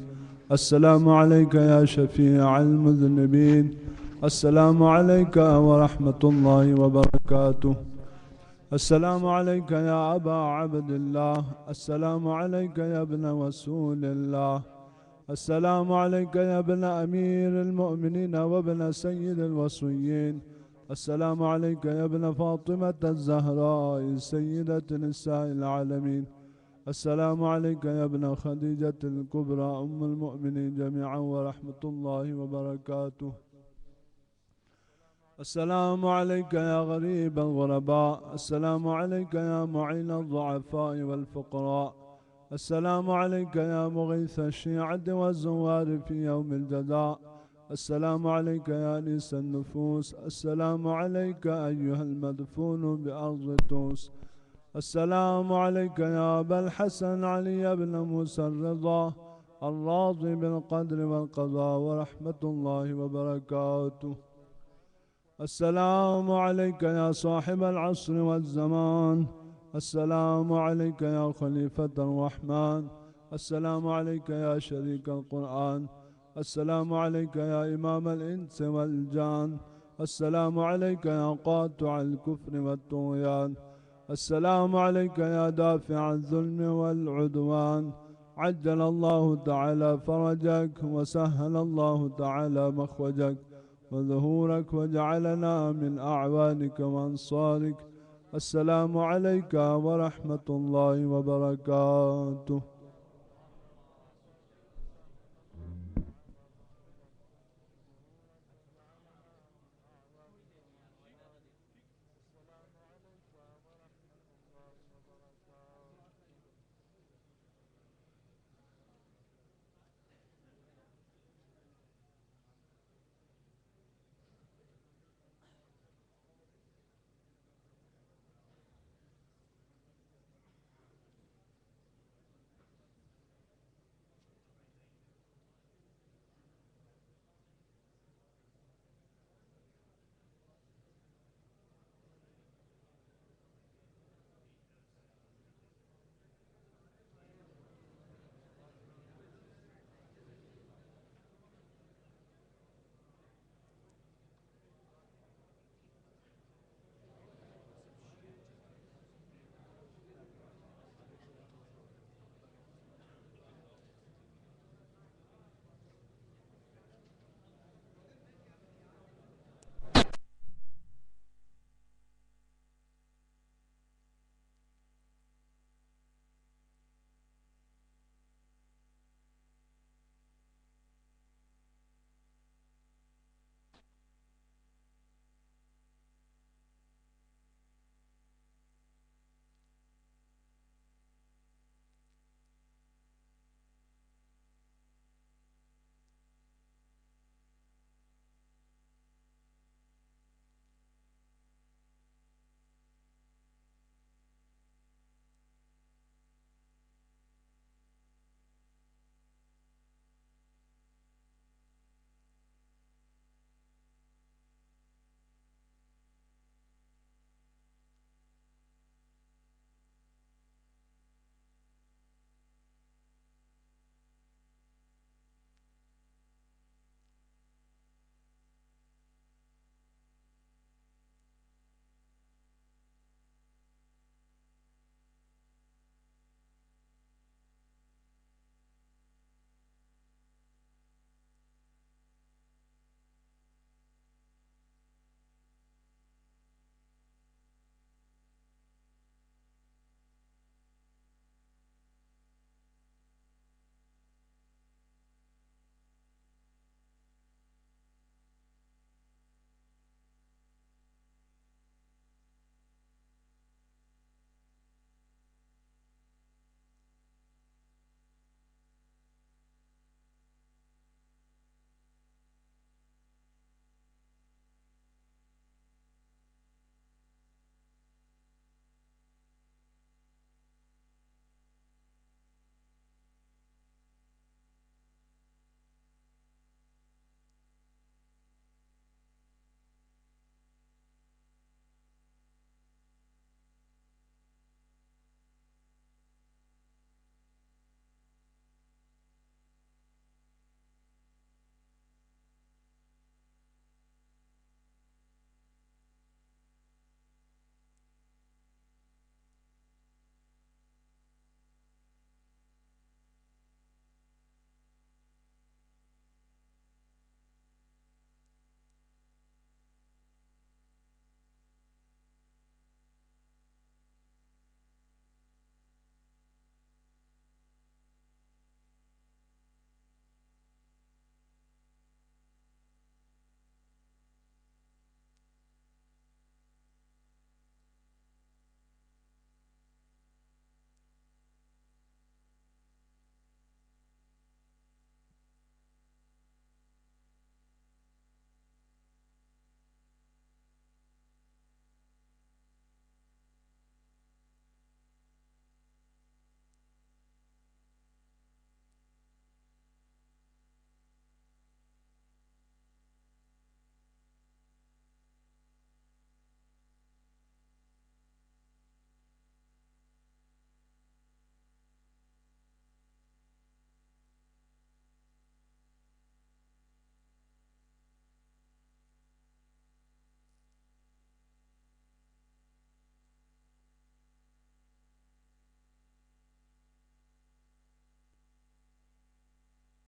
السلام علیکہ یا شفیع المذنبین، السلام علیکہ ورحمۃ اللہ وبرکاتہ، السلام علیکہ یا ابا عبد اللہ، السلام علیکہ یا ابن رسول اللہ، السلام علیکہ یا ابن امیر المؤمنین وابن سید الوصیین، السلام علیکہ یا ابن فاطمة الزہراء سیدۃ نساء العالمین، السلام علیکہ یا ابن خدیجة الکبریٰ ام المؤمنین جميعا ورحمۃ اللہ وبرکاتہ، السلام علیکہ یا غریب الغرباء، السلام علیکہ یا معین الضعفاء والفقراء، السلام علیکہ یا مغیث الشیعة والزوار فی یوم الجزاء، السلام علیکہ یا انیس النفوس، السلام علیکہ ایہا المدفون بأرض توس، السلام علیکہ یا ابا الحسن علی بن موسى الرضا الراضی بالقدر والقضاء ورحمۃ اللہ وبرکاتہ، السلام علیکہ یا صاحب العصر والزمان، السلام عليك يا خليفة الرحمن. السلام عليك يا شريك القرآن. السلام عليك يا إمام الإنس والجان. السلام عليك يا قاطع الكفر والطغيان. السلام عليك يا دافع الظلم والعدوان. عجل الله تعالى فرجك وسهل الله تعالى مخرجك وظهورك وجعلنا من أعوانك وأنصارك. السلام عليك ورحمة الله وبركاته.